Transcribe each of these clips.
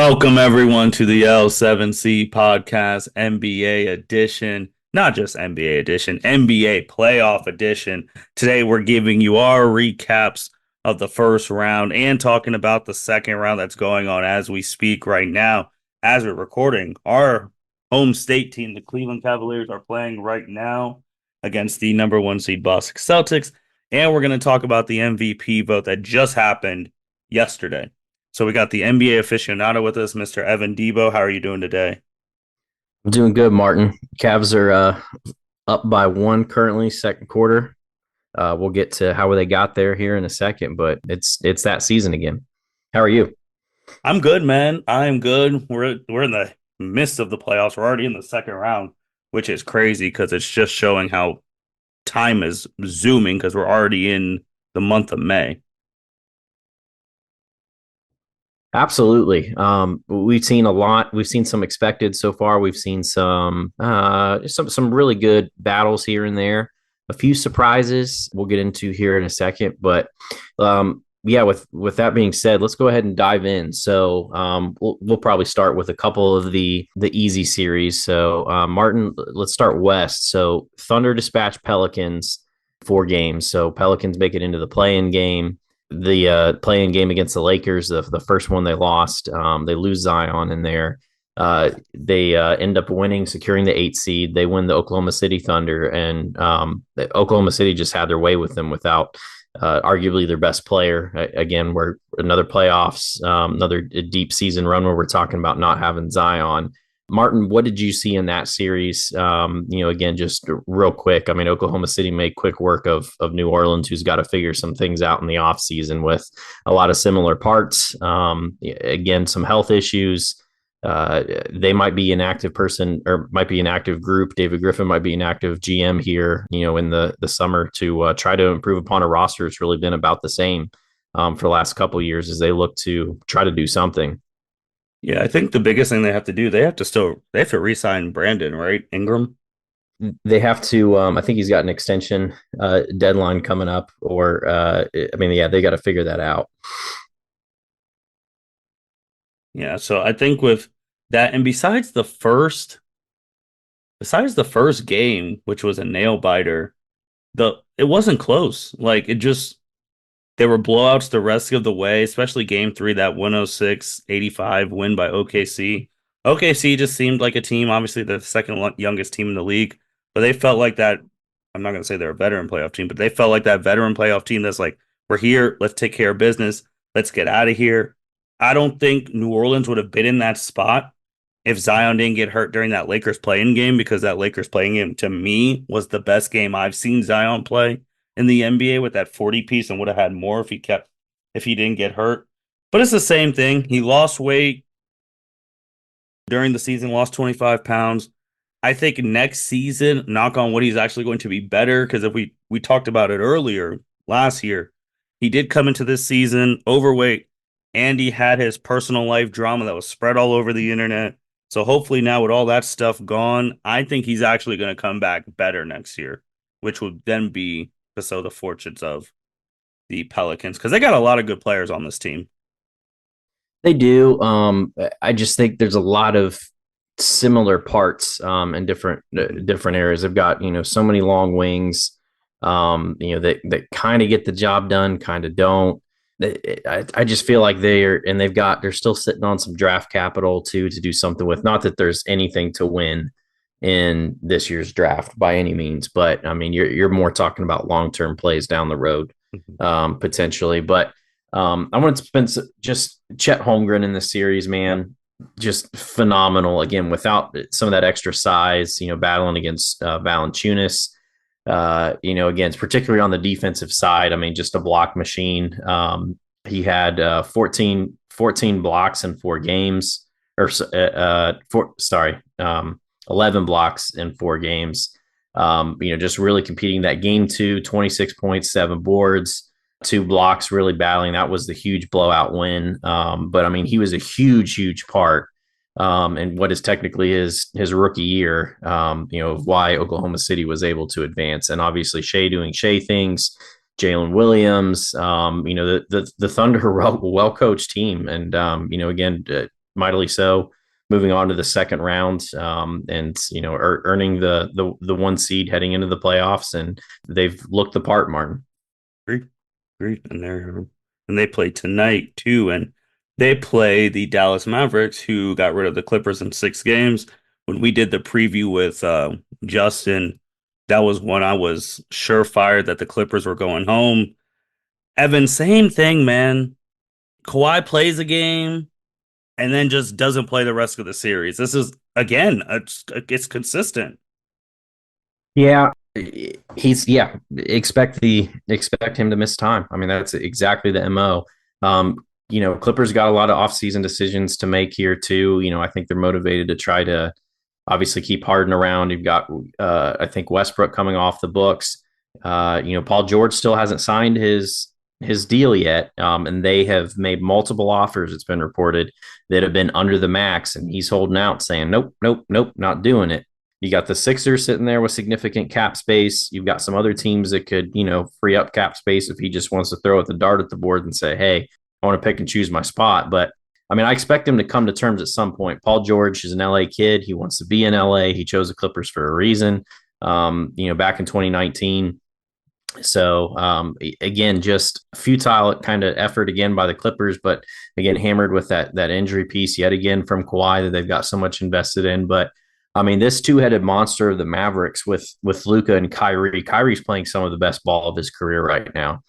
Welcome everyone to the L7C podcast NBA edition, not just NBA edition, NBA playoff edition. Today we're giving you our recaps of the first round and talking about the second round that's going on as we speak right now. As we're recording, our home state team, the Cleveland Cavaliers, are playing right now against the number one seed Boston Celtics. And we're going to talk about the MVP vote that just happened yesterday. So we got the NBA aficionado with us, Mr. Evan Debo. How are you doing today? I'm doing good, Martin. Cavs are up by one currently, second quarter. We'll get to how they got there here in a second, but it's that season again. How are you? I'm good, man. I am good. We're in the midst of the playoffs. We're already in the second round, which is crazy because it's just showing how time is zooming because we're already in the month of May. Absolutely. We've seen a lot. We've seen some expected so far. We've seen some really good battles here and there. A few surprises we'll get into here in a second. But yeah, with that being said, let's go ahead and dive in. So we'll probably start with a couple of the easy series. So Martin, let's start west. So Thunder dispatched Pelicans 4 games. So Pelicans make it into the play-in game. The play-in game against the Lakers, the first one they lost. They lose Zion in there. They end up winning, securing the 8th seed. They win the Oklahoma City Thunder, and Oklahoma City just had their way with them without arguably their best player. Again, we're another playoffs, another deep season run where we're talking about not having Zion. Martin, what did you see in that series? Again, just real quick. I mean, Oklahoma City made quick work of New Orleans, who's got to figure some things out in the offseason with a lot of similar parts. Again, some health issues. They might be an active person or might be an active group. David Griffin might be an active GM here, in the summer to try to improve upon a roster. It's really been about the same for the last couple of years as they look to try to do something. Yeah, I think the biggest thing they have to do, they have to re-sign Brandon, right? Ingram. They have to. I think he's got an extension deadline coming up, or yeah, they got to figure that out. Yeah, so I think with that, and besides the first game, which was a nail biter, it wasn't close. Like it just they were blowouts the rest of the way, especially game three, that 106-85 win by OKC. OKC just seemed like a team, obviously the second youngest team in the league, but they felt like that. I'm not going to say they're a veteran playoff team, but they felt like that veteran playoff team that's like, we're here, let's take care of business, let's get out of here. I don't think New Orleans would have been in that spot if Zion didn't get hurt during that Lakers playing game, because that Lakers playing game to me was the best game I've seen Zion play in the NBA with that 40 piece, and would have had more if he didn't get hurt. But it's the same thing. He lost weight during the season, lost 25 pounds. I think next season, knock on wood, he's actually going to be better, because if we talked about it earlier last year, he did come into this season overweight, and he had his personal life drama that was spread all over the internet. So hopefully now with all that stuff gone, I think he's actually going to come back better next year, which would then be so the fortunes of the Pelicans, because they got a lot of good players on this team. They do. I just think there's a lot of similar parts in different areas. They've got so many long wings. That kind of get the job done, kind of don't. I just feel like they're still sitting on some draft capital too to do something with. Not that there's anything to win in this year's draft by any means, but I mean, you're more talking about long-term plays down the road, potentially. But I want to spend just Chet Holmgren in the series, man, just phenomenal. Again, without some of that extra size, battling against Valanciunas, again, particularly on the defensive side. I mean, just a block machine. He had 14 blocks in 4 games, or 11 blocks in 4 games. Just really competing that game 2, 26 points, 7 boards, 2 blocks, really battling. That was the huge blowout win. But I mean, he was a huge part in what is technically his rookie year, of why Oklahoma City was able to advance. And obviously Shea doing Shea things, Jalen Williams, the Thunder are well coached team. And, again, mightily so, moving on to the second round, and earning the 1 seed heading into the playoffs, and they've looked the part, Martin. Great, great, and they play tonight too, and they play the Dallas Mavericks, who got rid of the Clippers in 6 games. When we did the preview with Justin, that was when I was surefire that the Clippers were going home. Evan, same thing, man. Kawhi plays a game and then just doesn't play the rest of the series. This is again, it's consistent. Yeah, expect him to miss time. I mean, that's exactly the MO. Clippers got a lot of offseason decisions to make here too. I think they're motivated to try to obviously keep Harden around. You've got I think Westbrook coming off the books. Paul George still hasn't signed his deal yet, and they have made multiple offers. It's been reported that have been under the max, and he's holding out, saying nope, nope, nope, not doing it. You got the Sixers sitting there with significant cap space. You've got some other teams that could, free up cap space if he just wants to throw the dart at the board and say, hey, I want to pick and choose my spot. But I mean, I expect him to come to terms at some point. Paul George is an LA kid. He wants to be in LA. He chose the Clippers for a reason, back in 2019. So again, just futile kind of effort again by the Clippers, but again, hammered with that injury piece yet again from Kawhi that they've got so much invested in. But I mean, this two-headed monster of the Mavericks with Luka and Kyrie. Kyrie's playing some of the best ball of his career right now.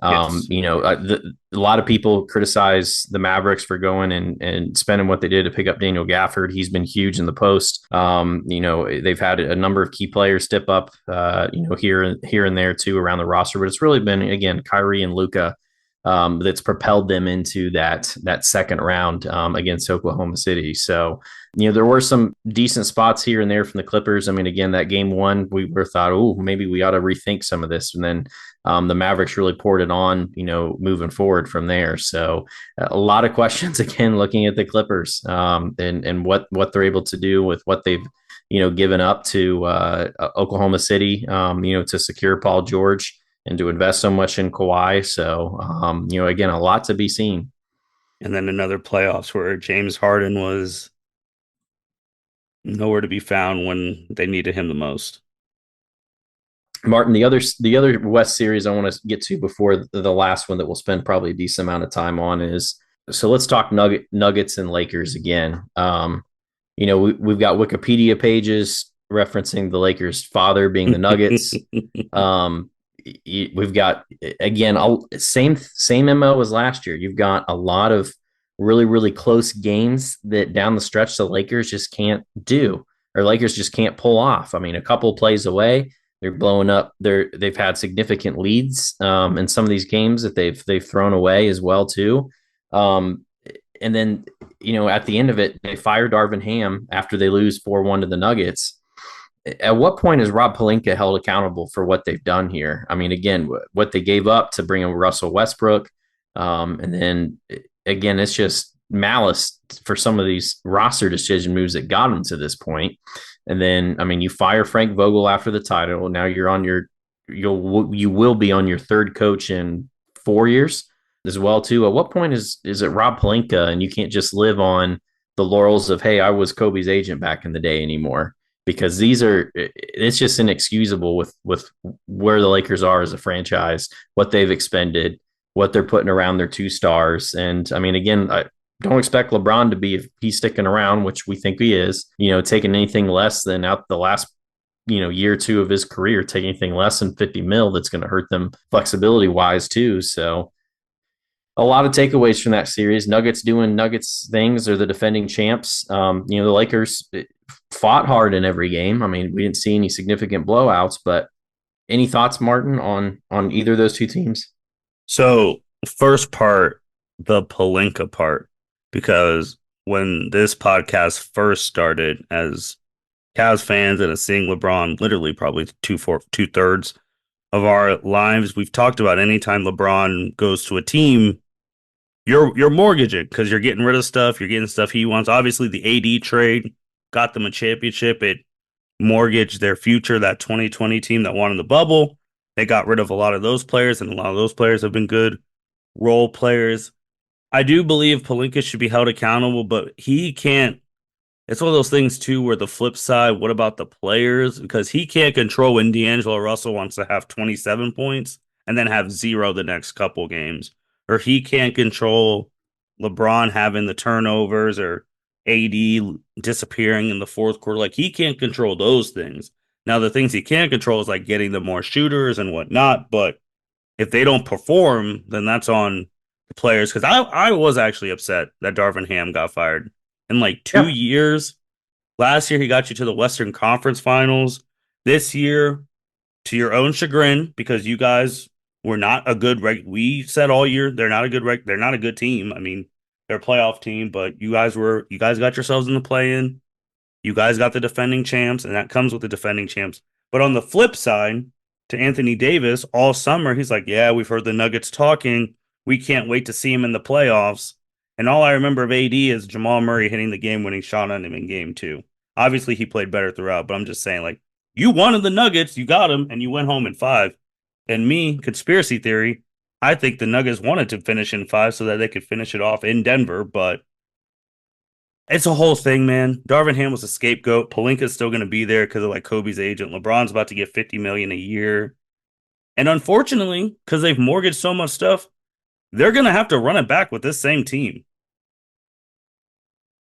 Yes. A lot of people criticize the Mavericks for going and spending what they did to pick up Daniel Gafford. He's been huge in the post. They've had a number of key players step up, here and there too around the roster, but it's really been, again, Kyrie and Luka that's propelled them into that second round against Oklahoma City. So, there were some decent spots here and there from the Clippers. I mean, again, that game one, we were thought, oh, maybe we ought to rethink some of this. And then the Mavericks really poured it on, moving forward from there. So a lot of questions, again, looking at the Clippers and what they're able to do with what they've, given up to Oklahoma City, to secure Paul George and to invest so much in Kawhi. So, again, a lot to be seen. And then another playoffs where James Harden was nowhere to be found when they needed him the most. Martin, the other West series I want to get to before the last one that we'll spend probably a decent amount of time on is, so let's talk Nuggets and Lakers again. We've got Wikipedia pages referencing the Lakers' father being the Nuggets. We've got, again, same MO as last year. You've got a lot of really, really close games that down the stretch the Lakers just can't do, or Lakers just can't pull off. I mean, a couple plays away, they're blowing up. They've had significant leads in some of these games that they've thrown away as well too. And then at the end of it, they fire Darvin Ham after they lose 4-1 to the Nuggets. At what point is Rob Pelinka held accountable for what they've done here? I mean, again, what they gave up to bring in Russell Westbrook, and then again, it's just malice for some of these roster decision moves that got them to this point. And then, I mean, you fire Frank Vogel after the title. Now you're on you will be on your third coach in 4 years as well too. At what point is it Rob Pelinka and you can't just live on the laurels of, hey, I was Kobe's agent back in the day anymore? Because it's just inexcusable with where the Lakers are as a franchise, what they've expended, what they're putting around their two stars. And I mean, again, I don't expect LeBron to be, if he's sticking around, which we think he is, taking anything less than out the last, year or two of his career, taking anything less than 50 mil. That's going to hurt them flexibility wise too. So a lot of takeaways from that series. Nuggets doing Nuggets things. They're the defending champs. The Lakers fought hard in every game. I mean, we didn't see any significant blowouts, but any thoughts, Martin, on either of those two teams? So first part, the Pelinka part, because when this podcast first started as Cavs fans and seeing LeBron literally probably 2/3 of our lives, we've talked about anytime LeBron goes to a team, you're mortgaging because you're getting rid of stuff, you're getting stuff he wants. Obviously, the AD trade got them a championship. It mortgaged their future, that 2020 team that won in the bubble. They got rid of a lot of those players, and a lot of those players have been good role players. I do believe Palinka should be held accountable, but he can't. It's one of those things too, where the flip side, what about the players? Because he can't control when D'Angelo Russell wants to have 27 points and then have zero the next couple games. Or he can't control LeBron having the turnovers or AD disappearing in the fourth quarter. Like he can't control those things. Now the things he can control is like getting the more shooters and whatnot. But if they don't perform, then that's on the players. Because I was actually upset that Darvin Ham got fired in like two Yeah. years. Last year, he got you to the Western Conference Finals. This year, to your own chagrin, because you guys were not a good we said all year they're not a they're not a good team. I mean, they're a playoff team, but you guys got yourselves in the play in. You guys got the defending champs, and that comes with the defending champs. But on the flip side, to Anthony Davis, all summer, he's like, yeah, we've heard the Nuggets talking. We can't wait to see him in the playoffs. And all I remember of AD is Jamal Murray hitting the game winning shot on him in game two. Obviously, he played better throughout, but I'm just saying, like, you wanted the Nuggets, you got him, and you went home in five. And me, conspiracy theory, I think the Nuggets wanted to finish in five so that they could finish it off in Denver, but it's a whole thing, man. Darvin Ham was a scapegoat. Palinka's still going to be there because of like Kobe's agent. LeBron's about to get 50 million a year, and unfortunately, because they've mortgaged so much stuff, they're going to have to run it back with this same team.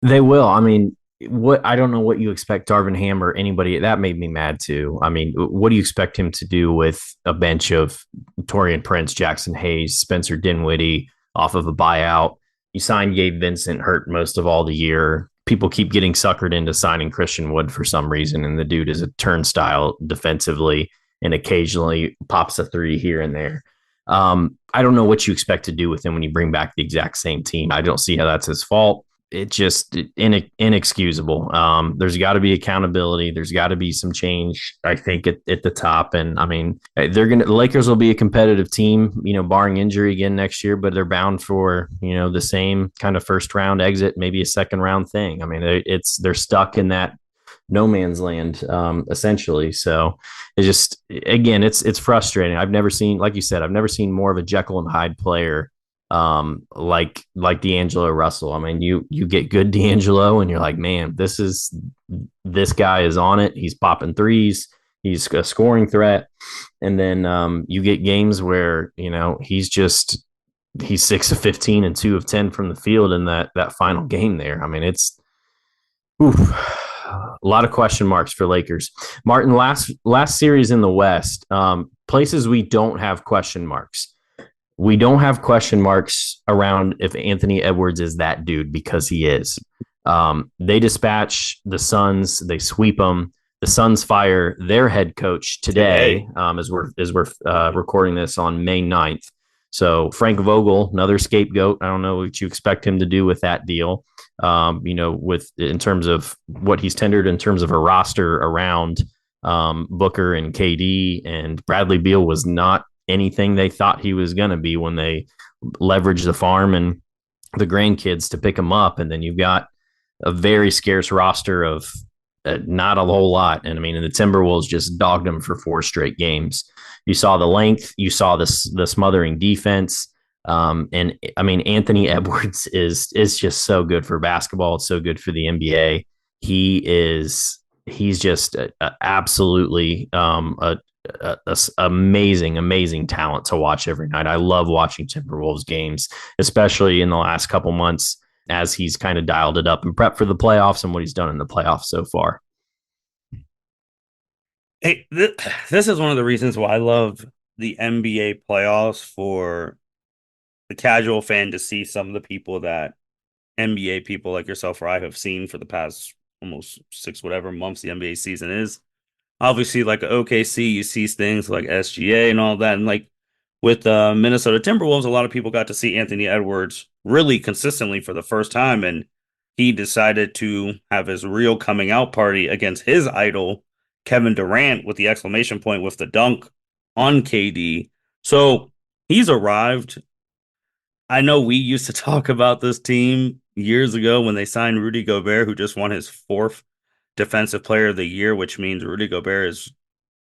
They will. I mean, what I don't know what you expect Darvin Ham or anybody that made me mad too. I mean, what do you expect him to do with a bench of Torian Prince, Jackson Hayes, Spencer Dinwiddie off of a buyout? You signed Gabe Vincent, hurt most of all the year. People keep getting suckered into signing Christian Wood for some reason, and the dude is a turnstile defensively and occasionally pops a three here and there. I don't know what you expect to do with him when you bring back the exact same team. I don't see how that's his fault. It just inexcusable. There's got to be accountability. There's got to be some change, I think, at the top. And I mean, the Lakers will be a competitive team, barring injury again next year, but they're bound for, the same kind of first round exit, maybe a second round thing. I mean, they're stuck in that no man's land, essentially. So again, it's frustrating. I've never seen, like you said, I've never seen more of a Jekyll and Hyde player like D'Angelo Russell. I mean, you get good D'Angelo and you're like, man, this guy is on it. He's popping threes. He's a scoring threat. And then you get games where, he's 6 of 15 and 2 of 10 from the field in that final game there. I mean, it's a lot of question marks for Lakers. Martin, last series in the West, places we don't have question marks. We don't have question marks around if Anthony Edwards is that dude, because he is. They dispatch the Suns. They sweep them. The Suns fire their head coach today, as we're recording this on May 9th. So Frank Vogel, another scapegoat. I don't know what you expect him to do with that deal. In terms of what he's tendered in terms of a roster around Booker and KD, and Bradley Beal was not anything they thought he was going to be when they leveraged the farm and the grandkids to pick him up. And then you've got a very scarce roster of not a whole lot. And I mean, the Timberwolves just dogged them for 4 straight games. You saw the length, you saw the smothering defense. And I mean, Anthony Edwards is just so good for basketball. It's so good for the NBA. He's just absolutely amazing talent to watch every night. I love watching Timberwolves games, especially in the last couple months as he's kind of dialed it up and prepped for the playoffs and what he's done in the playoffs so far. Hey, this is one of the reasons why I love the NBA playoffs, for the casual fan to see some of the people that NBA people like yourself or I have seen for the past almost 6 whatever months the NBA season is. Obviously, like OKC, you see things like SGA and all that. And like with Minnesota Timberwolves, a lot of people got to see Anthony Edwards really consistently for the first time. And he decided to have his real coming out party against his idol, Kevin Durant, with the exclamation point with the dunk on KD. So he's arrived. I know we used to talk about this team years ago when they signed Rudy Gobert, who just won his 4th Defensive Player of the Year, which means Rudy Gobert is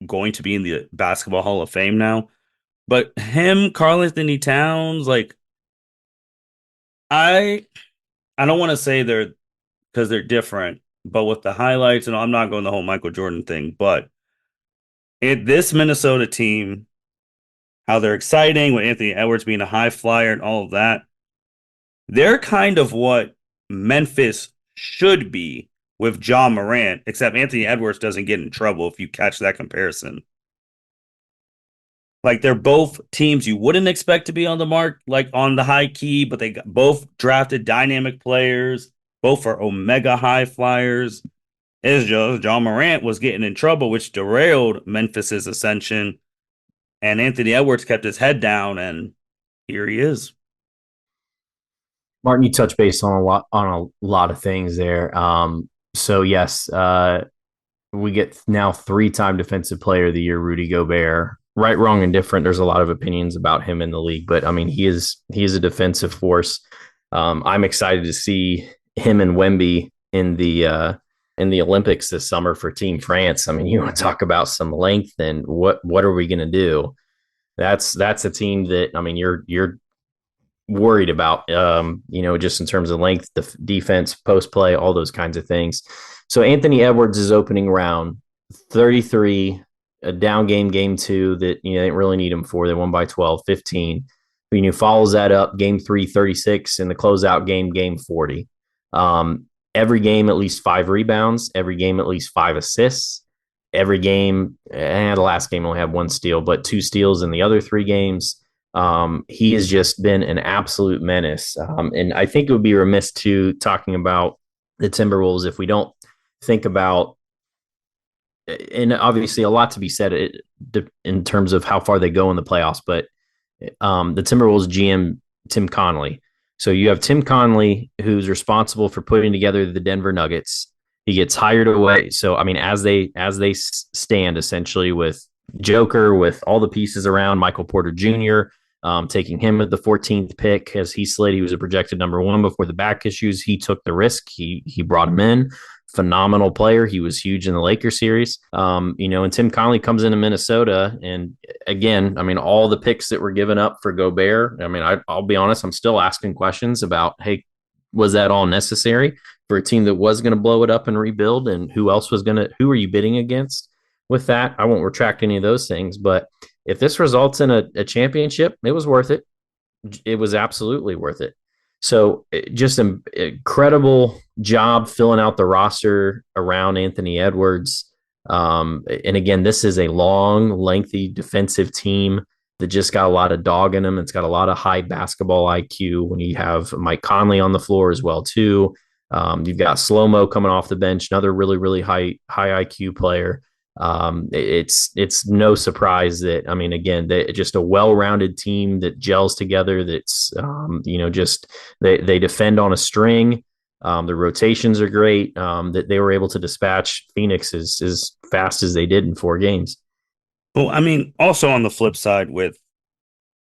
going to be in the Basketball Hall of Fame now. But him, Karl Anthony Towns, like I I don't want to say they're because they're different, but with the highlights, and I'm not going the whole Michael Jordan thing, but this Minnesota team, how they're exciting with Anthony Edwards being a high flyer and all of that, they're kind of what Memphis should be with John Morant, except Anthony Edwards doesn't get in trouble if you catch that comparison. Like they're both teams you wouldn't expect to be on the mark, like on the high key, but they got both drafted dynamic players, both are omega high flyers. It's just John Morant was getting in trouble, which derailed Memphis's ascension. And Anthony Edwards kept his head down, and here he is. Martin, you touched base on a lot of things there. So yes, we get now 3-time Defensive Player of the Year, Rudy Gobert. Right, wrong, and different. There's a lot of opinions about him in the league, but I mean, he is a defensive force. I'm excited to see him and Wemby in the Olympics this summer for Team France. I mean, you want to talk about some length and what are we going to do? That's a team that I mean, you're worried about, just in terms of length, defense, post play, all those kinds of things. So Anthony Edwards is opening round 33, a down game, game two that they didn't really need him for. They won by 12, 15. Follows that up game three, 36, and the closeout game, game 40. Every game, at least 5 rebounds, every game, at least 5 assists. Every game, the last game only had 1 steal, but 2 steals in the other 3 games. He has just been an absolute menace. And I think it would be remiss to talking about the Timberwolves if we don't think about, and obviously a lot to be said in terms of how far they go in the playoffs, but the Timberwolves GM, Tim Connolly. So you have Tim Connolly, who's responsible for putting together the Denver Nuggets. He gets hired away. So, I mean, as they stand essentially with Joker, with all the pieces around, Michael Porter Jr., taking him at the 14th pick as he slid. He was a projected number 1 before the back issues. He took the risk. He brought him in. Phenomenal player. He was huge in the Lakers series. And Tim Connolly comes into Minnesota. And again, I mean, all the picks that were given up for Gobert, I mean, I'll be honest, I'm still asking questions about, hey, was that all necessary for a team that was going to blow it up and rebuild? And who are you bidding against with that? I won't retract any of those things, but if this results in a championship, it was worth it. It was absolutely worth it. So just an incredible job filling out the roster around Anthony Edwards. And again, this is a long, lengthy defensive team that just got a lot of dog in them. It's got a lot of high basketball IQ when you have Mike Conley on the floor as well, too. You've got Slow-Mo coming off the bench, another really, really high IQ player. It's no surprise that, I mean, again, just a well-rounded team that gels together. That's, just they defend on a string. The rotations are great. That they were able to dispatch Phoenix as fast as they did in 4 games. Well, I mean, also on the flip side with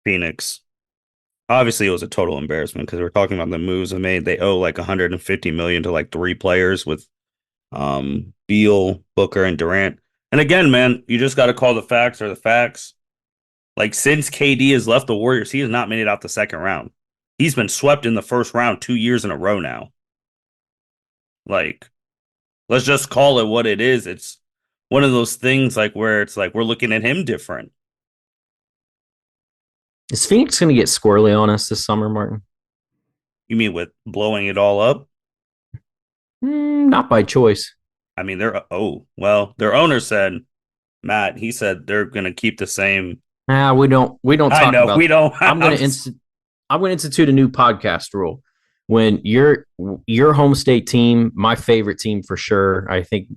Phoenix, obviously it was a total embarrassment because we're talking about the moves they made. They owe like 150 million to like 3 players with Beal, Booker, and Durant. And again, man, you just got to call the facts or the facts. Like since KD has left the Warriors, he has not made it out the second round. He's been swept in the first round 2 years in a row now. Like, let's just call it what it is. It's one of those things like where it's like we're looking at him different. Is Phoenix going to get squirrely on us this summer, Martin? You mean with blowing it all up? Not by choice. I mean, their owner said, Matt, he said they're going to keep the same. We don't I talk know about we don't. I'm going to institute a new podcast rule. When your home state team, my favorite team for sure, I think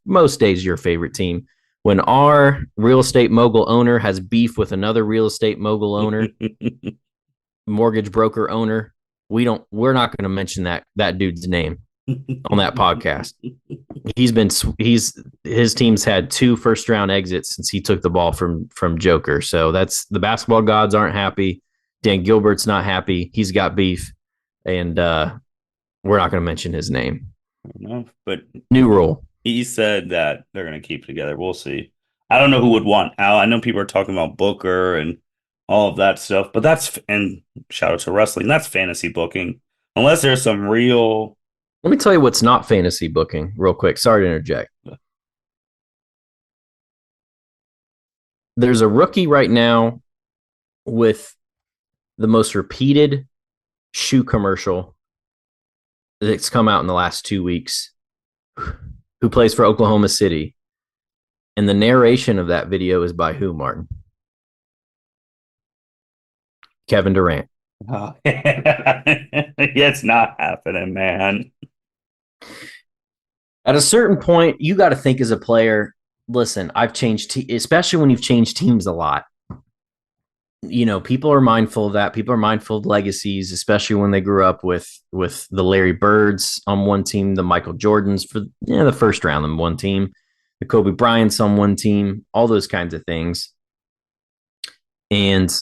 most days your favorite team, when our real estate mogul owner has beef with another real estate mogul owner, mortgage broker owner, we're not going to mention that dude's name on that podcast. His team's had 2 first round exits since he took the ball from Joker. So that's, the basketball gods aren't happy. Dan Gilbert's not happy. He's got beef, and we're not going to mention his name. But new rule. He said that they're going to keep it together. We'll see. I don't know who would want Al. I know people are talking about Booker and all of that stuff. But and shout out to wrestling. That's fantasy booking. Unless there's some real. Let me tell you what's not fantasy booking, real quick. Sorry to interject. There's a rookie right now with the most repeated shoe commercial that's come out in the last 2 weeks, who plays for Oklahoma City. And the narration of that video is by who, Martin? Kevin Durant. Oh. Yeah, it's not happening, man. At a certain point, you got to think as a player, listen, I've changed, especially when you've changed teams a lot. You know, people are mindful of that. People are mindful of legacies, especially when they grew up with the Larry Birds on one team, the Michael Jordans for the first round on one team, the Kobe Bryants on one team, all those kinds of things. And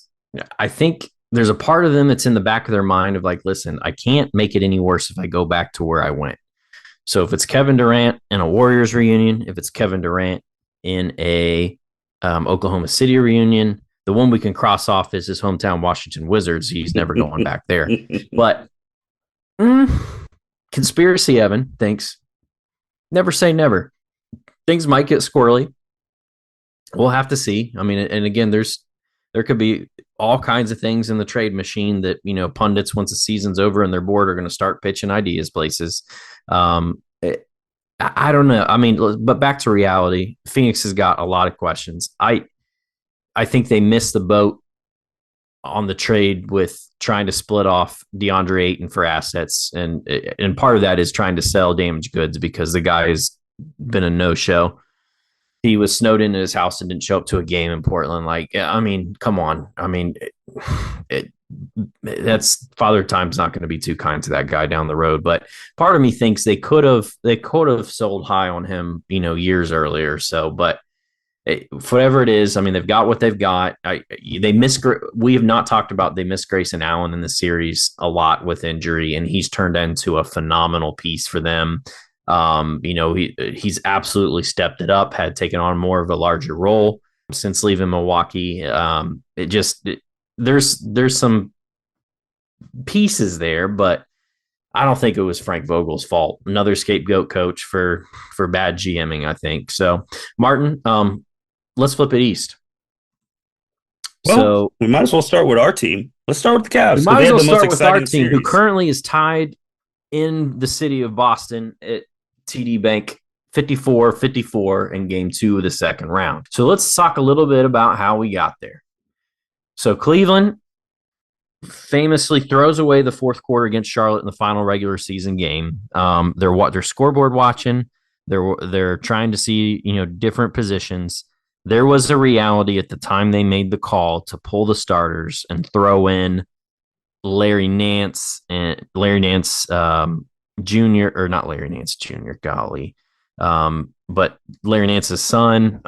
I think there's a part of them that's in the back of their mind of like, listen, I can't make it any worse if I go back to where I went. So if it's Kevin Durant in a Warriors reunion, if it's Kevin Durant in a Oklahoma City reunion, the one we can cross off is his hometown Washington Wizards. He's never going back there. But conspiracy Evan thinks, never say never. Things might get squirrely. We'll have to see. I mean, and again, there could be all kinds of things in the trade machine that, you know, pundits, once the season's over and they're bored, are going to start pitching ideas places. I don't know. I mean, but back to reality, Phoenix has got a lot of questions. I think they missed the boat on the trade with trying to split off DeAndre Ayton for assets. And part of that is trying to sell damaged goods because the guy has been a no-show. He was snowed in his house and didn't show up to a game in Portland. Like, I mean, come on. I mean, that's Father Time's not going to be too kind to that guy down the road. But part of me thinks they could have sold high on him, you know, years earlier. So, but whatever it is, I mean, they've got what they've got. We have not talked about they miss Grayson Allen in the series a lot with injury, and he's turned into a phenomenal piece for them. You know, he's absolutely stepped it up, had taken on more of a larger role since leaving Milwaukee. There's some pieces there, but I don't think it was Frank Vogel's fault. Another scapegoat coach for bad GMing, I think. So, Martin, let's flip it east. Well, so we might as well start with our team. Let's start with the Cavs. We might as well start with our team, series, who currently is tied in the city of Boston at TD Bank 54-54 in game 2 of the second round. So let's talk a little bit about how we got there. So Cleveland famously throws away the fourth quarter against Charlotte in the final regular season game. They're scoreboard watching. They're trying to see, you know, different positions. There was a reality at the time they made the call to pull the starters and throw in Larry Nance Jr. or not Larry Nance Jr. Golly, but Larry Nance's son,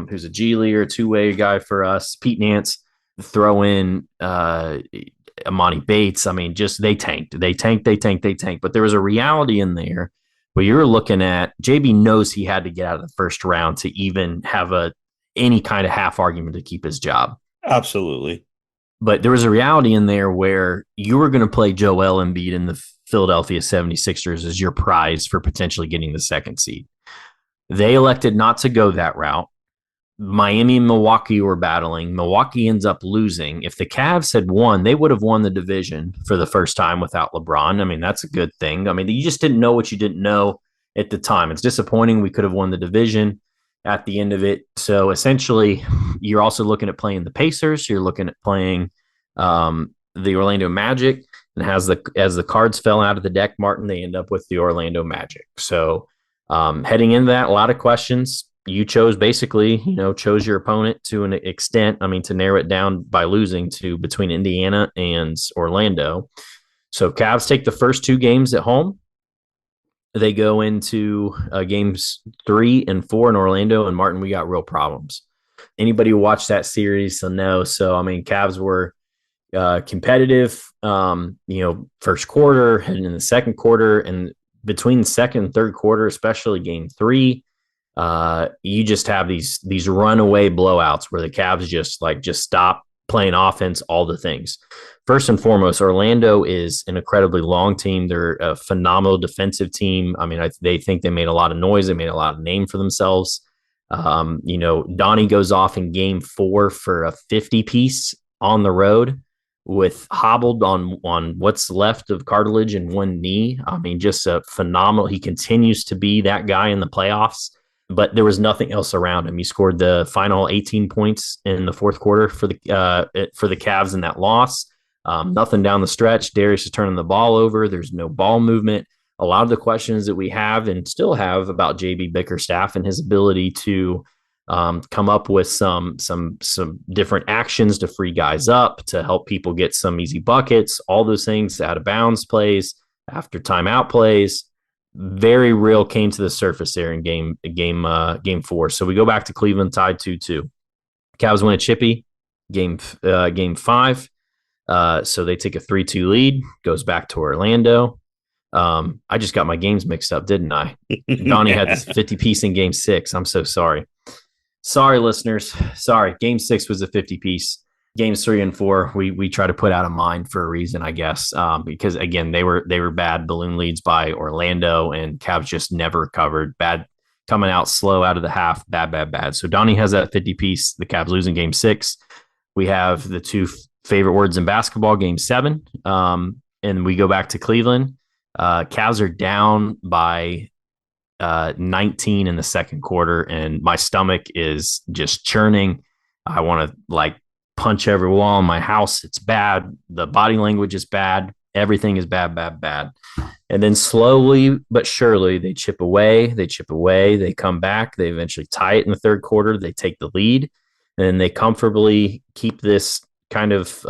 who's a G League, two-way guy for us, Pete Nance. Throw in Amani Bates. I mean, just they tanked. But there was a reality in there where you're looking at JB knows he had to get out of the first round to even have any kind of half argument to keep his job. Absolutely. But there was a reality in there where you were going to play Joel Embiid in the Philadelphia 76ers as your prize for potentially getting the second seed. They elected not to go that route. Miami and Milwaukee were battling. Milwaukee ends up losing. If the Cavs had won, they would have won the division for the first time without LeBron. I mean, that's a good thing. I mean, you just didn't know what you didn't know at the time. It's disappointing. We could have won the division at the end of it. So essentially, you're also looking at playing the Pacers. You're looking at playing the Orlando Magic. And as the cards fell out of the deck, Martin, they end up with the Orlando Magic. So heading into that, a lot of questions. You chose your opponent to an extent. I mean, to narrow it down by losing to between Indiana and Orlando. So Cavs take the first 2 games at home. They go into games 3 and 4 in Orlando, and Martin, we got real problems. Anybody who watched that series will know. So, I mean, Cavs were competitive, first quarter and in the second quarter, and between the second and third quarter, especially game 3, you just have these runaway blowouts where the Cavs just stop playing offense, all the things. First and foremost, Orlando is an incredibly long team. They're a phenomenal defensive team. I mean, they think they made a lot of noise. They made a lot of name for themselves. Donnie goes off in game 4 for a 50 piece on the road with hobbled on what's left of cartilage in one knee. I mean, just a phenomenal. He continues to be that guy in the playoffs, but there was nothing else around him. He scored the final 18 points in the fourth quarter for the Cavs in that loss. Nothing down the stretch. Darius is turning the ball over. There's no ball movement. A lot of the questions that we have and still have about JB Bickerstaff and his ability to come up with some different actions to free guys up, to help people get some easy buckets, all those things, out of bounds plays, after timeout plays, very real, came to the surface there in game 4. So we go back to Cleveland tied 2-2. Cavs win a chippy game 5. So they take a 3-2 lead, goes back to Orlando. I just got my games mixed up, didn't I? Donnie had this 50 piece in game 6. I'm so sorry. Sorry, listeners. Sorry. Game 6 was a 50 piece. Games 3 and 4, we try to put out of mind for a reason, I guess, because again they were bad balloon leads by Orlando, and Cavs just never recovered. Bad coming out slow out of the half. Bad. So Donnie has that 50 piece. The Cavs losing game 6. We have the two favorite words in basketball, game 7, and we go back to Cleveland. Cavs are down by 19 in the second quarter, and my stomach is just churning. I want to punch every wall in my house. It's bad. The body language is bad. Everything is bad. And then slowly but surely they chip away. They come back. They eventually tie it in the third quarter. They take the lead, and they comfortably keep this kind of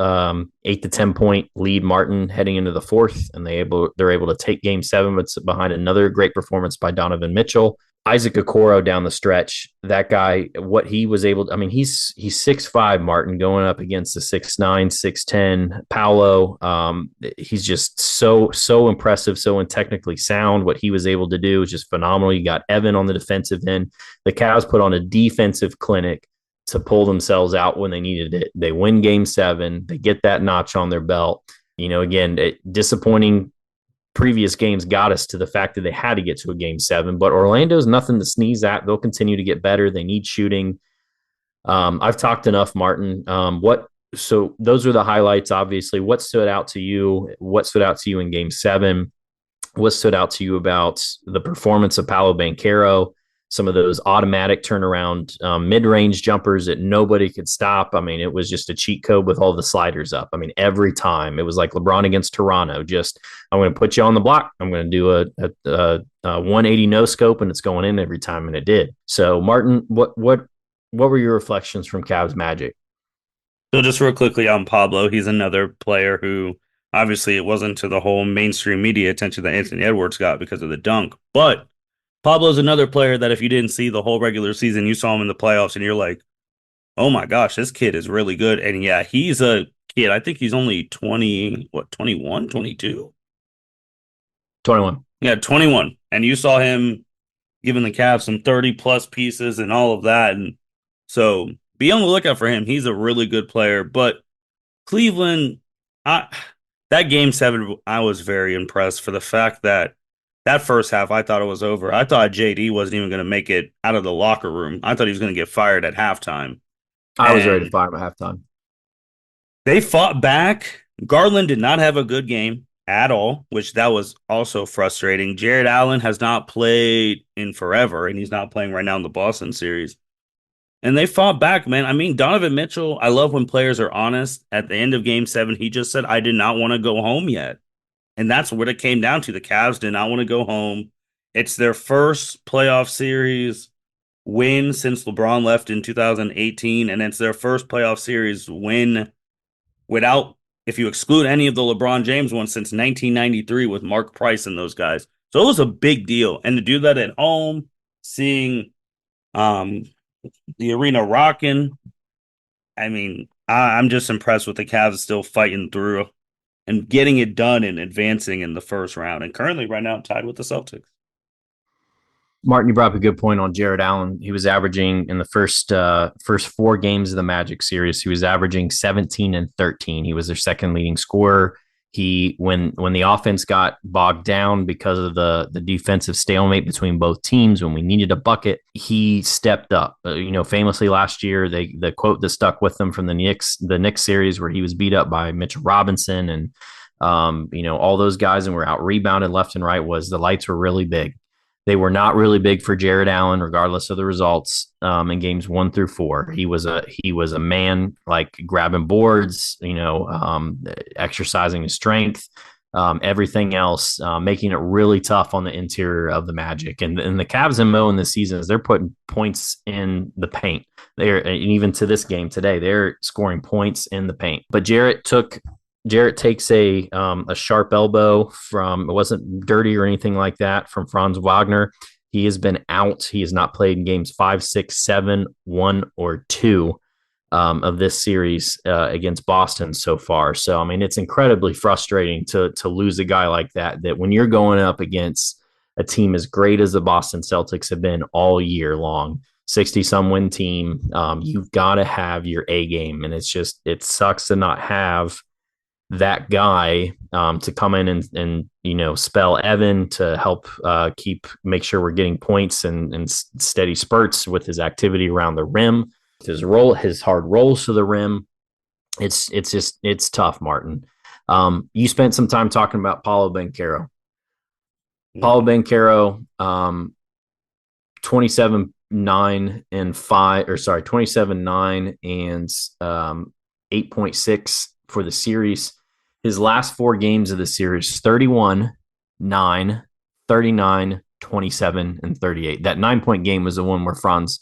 8 to 10 point lead, Martin, heading into the fourth, and they're able to take game 7, but behind another great performance by Donovan Mitchell. Isaac Okoro down the stretch, that guy, what he was able to, I mean, he's 6'5", Martin, going up against the 6'9", 6'10", Paolo. He's just so impressive, so technically sound. What he was able to do is just phenomenal. You got Evan on the defensive end. The Cavs put on a defensive clinic to pull themselves out when they needed it. They win game 7. They get that notch on their belt. Again, disappointing previous games got us to the fact that they had to get to a game 7, but Orlando's nothing to sneeze at. They'll continue to get better. They need shooting. I've talked enough, Martin. So those are the highlights, obviously. What stood out to you? What stood out to you in game 7? What stood out to you about the performance of Paolo Banchero? Some of those automatic turnaround mid-range jumpers that nobody could stop. I mean, it was just a cheat code with all the sliders up. I mean, every time it was like LeBron against Toronto. Just, I'm going to put you on the block. I'm going to do a 180 no scope, and it's going in every time, and it did. So, Martin, what were your reflections from Cavs Magic? So just real quickly on Pablo, he's another player who obviously it wasn't to the whole mainstream media attention that Anthony Edwards got because of the dunk, but Pablo's another player that if you didn't see the whole regular season, you saw him in the playoffs and you're like, oh my gosh, this kid is really good. And yeah, he's a kid. I think he's only 21, 22? 21. Yeah, 21. And you saw him giving the Cavs some 30-plus pieces and all of that. And so be on the lookout for him. He's a really good player. But Cleveland, that game 7, I was very impressed for the fact that first half, I thought it was over. I thought JD wasn't even going to make it out of the locker room. I thought he was going to get fired at halftime. I was ready to fire him at halftime. They fought back. Garland did not have a good game at all, which that was also frustrating. Jared Allen has not played in forever, and he's not playing right now in the Boston series. And they fought back, man. I mean, Donovan Mitchell, I love when players are honest. At the end of game 7, he just said, I did not want to go home yet. And that's what it came down to. The Cavs did not want to go home. It's their first playoff series win since LeBron left in 2018. And it's their first playoff series win without, if you exclude any of the LeBron James ones, since 1993 with Mark Price and those guys. So it was a big deal. And to do that at home, seeing the arena rocking, I mean, I'm just impressed with the Cavs still fighting through and getting it done and advancing in the first round. And currently, right now, tied with the Celtics. Martin, you brought up a good point on Jared Allen. He was averaging in the first 4 games of the Magic series. He was averaging 17 and 13. He was their second leading scorer. He when the offense got bogged down because of the defensive stalemate between both teams, when we needed a bucket, he stepped up. Famously last year, the quote that stuck with them from the Knicks series, where he was beat up by Mitchell Robinson and all those guys, and were out rebounded left and right, was the lights were really big. They were not really big for Jared Allen, regardless of the results. In games 1 through 4, he was a man, like grabbing boards, exercising his strength, everything else, making it really tough on the interior of the Magic. And the Cavs and Mo in this season is they're putting points in the paint. They're, and even to this game today, they're scoring points in the paint. But Jarrett takes a sharp elbow from, it wasn't dirty or anything like that, from Franz Wagner. He has been out. He has not played in games 5, 6, 7, 1, or 2 of this series against Boston so far. So, I mean, it's incredibly frustrating to lose a guy like that when you're going up against a team as great as the Boston Celtics have been all year long. 60-some win team. You've got to have your A game. And it sucks to not have that guy to come in and spell Evan to help make sure we're getting points and steady spurts with his activity around the rim, his hard rolls to the rim. It's tough, Martin. You spent some time talking about Paolo Banchero. Paolo Banchero, 27-9 and 8.6 for the series. His last 4 games of the series: 31, 9, 39, 27, and 38. That 9-point game was the one where Franz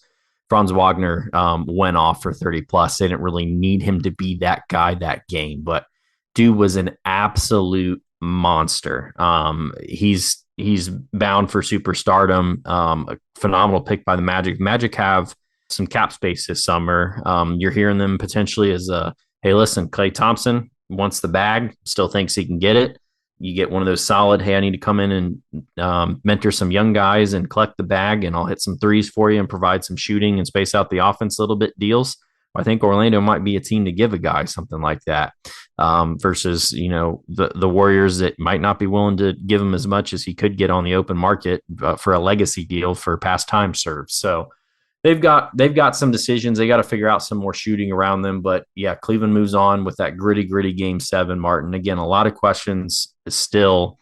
Wagner went off for 30 plus. They didn't really need him to be that guy that game, but dude was an absolute monster. He's bound for superstardom. A phenomenal pick by the Magic. Magic have some cap space this summer. You're hearing them potentially as hey, listen, Klay Thompson wants the bag, still thinks he can get it. You get one of those solid, hey, I need to come in and mentor some young guys and collect the bag, and I'll hit some threes for you and provide some shooting and space out the offense a little bit deals. I think Orlando might be a team to give a guy something like that versus, the Warriors that might not be willing to give him as much as he could get on the open market for a legacy deal for past time served. So they've got some decisions. They got to figure out some more shooting around them. But yeah, Cleveland moves on with that gritty game 7, Martin. Again, a lot of questions still.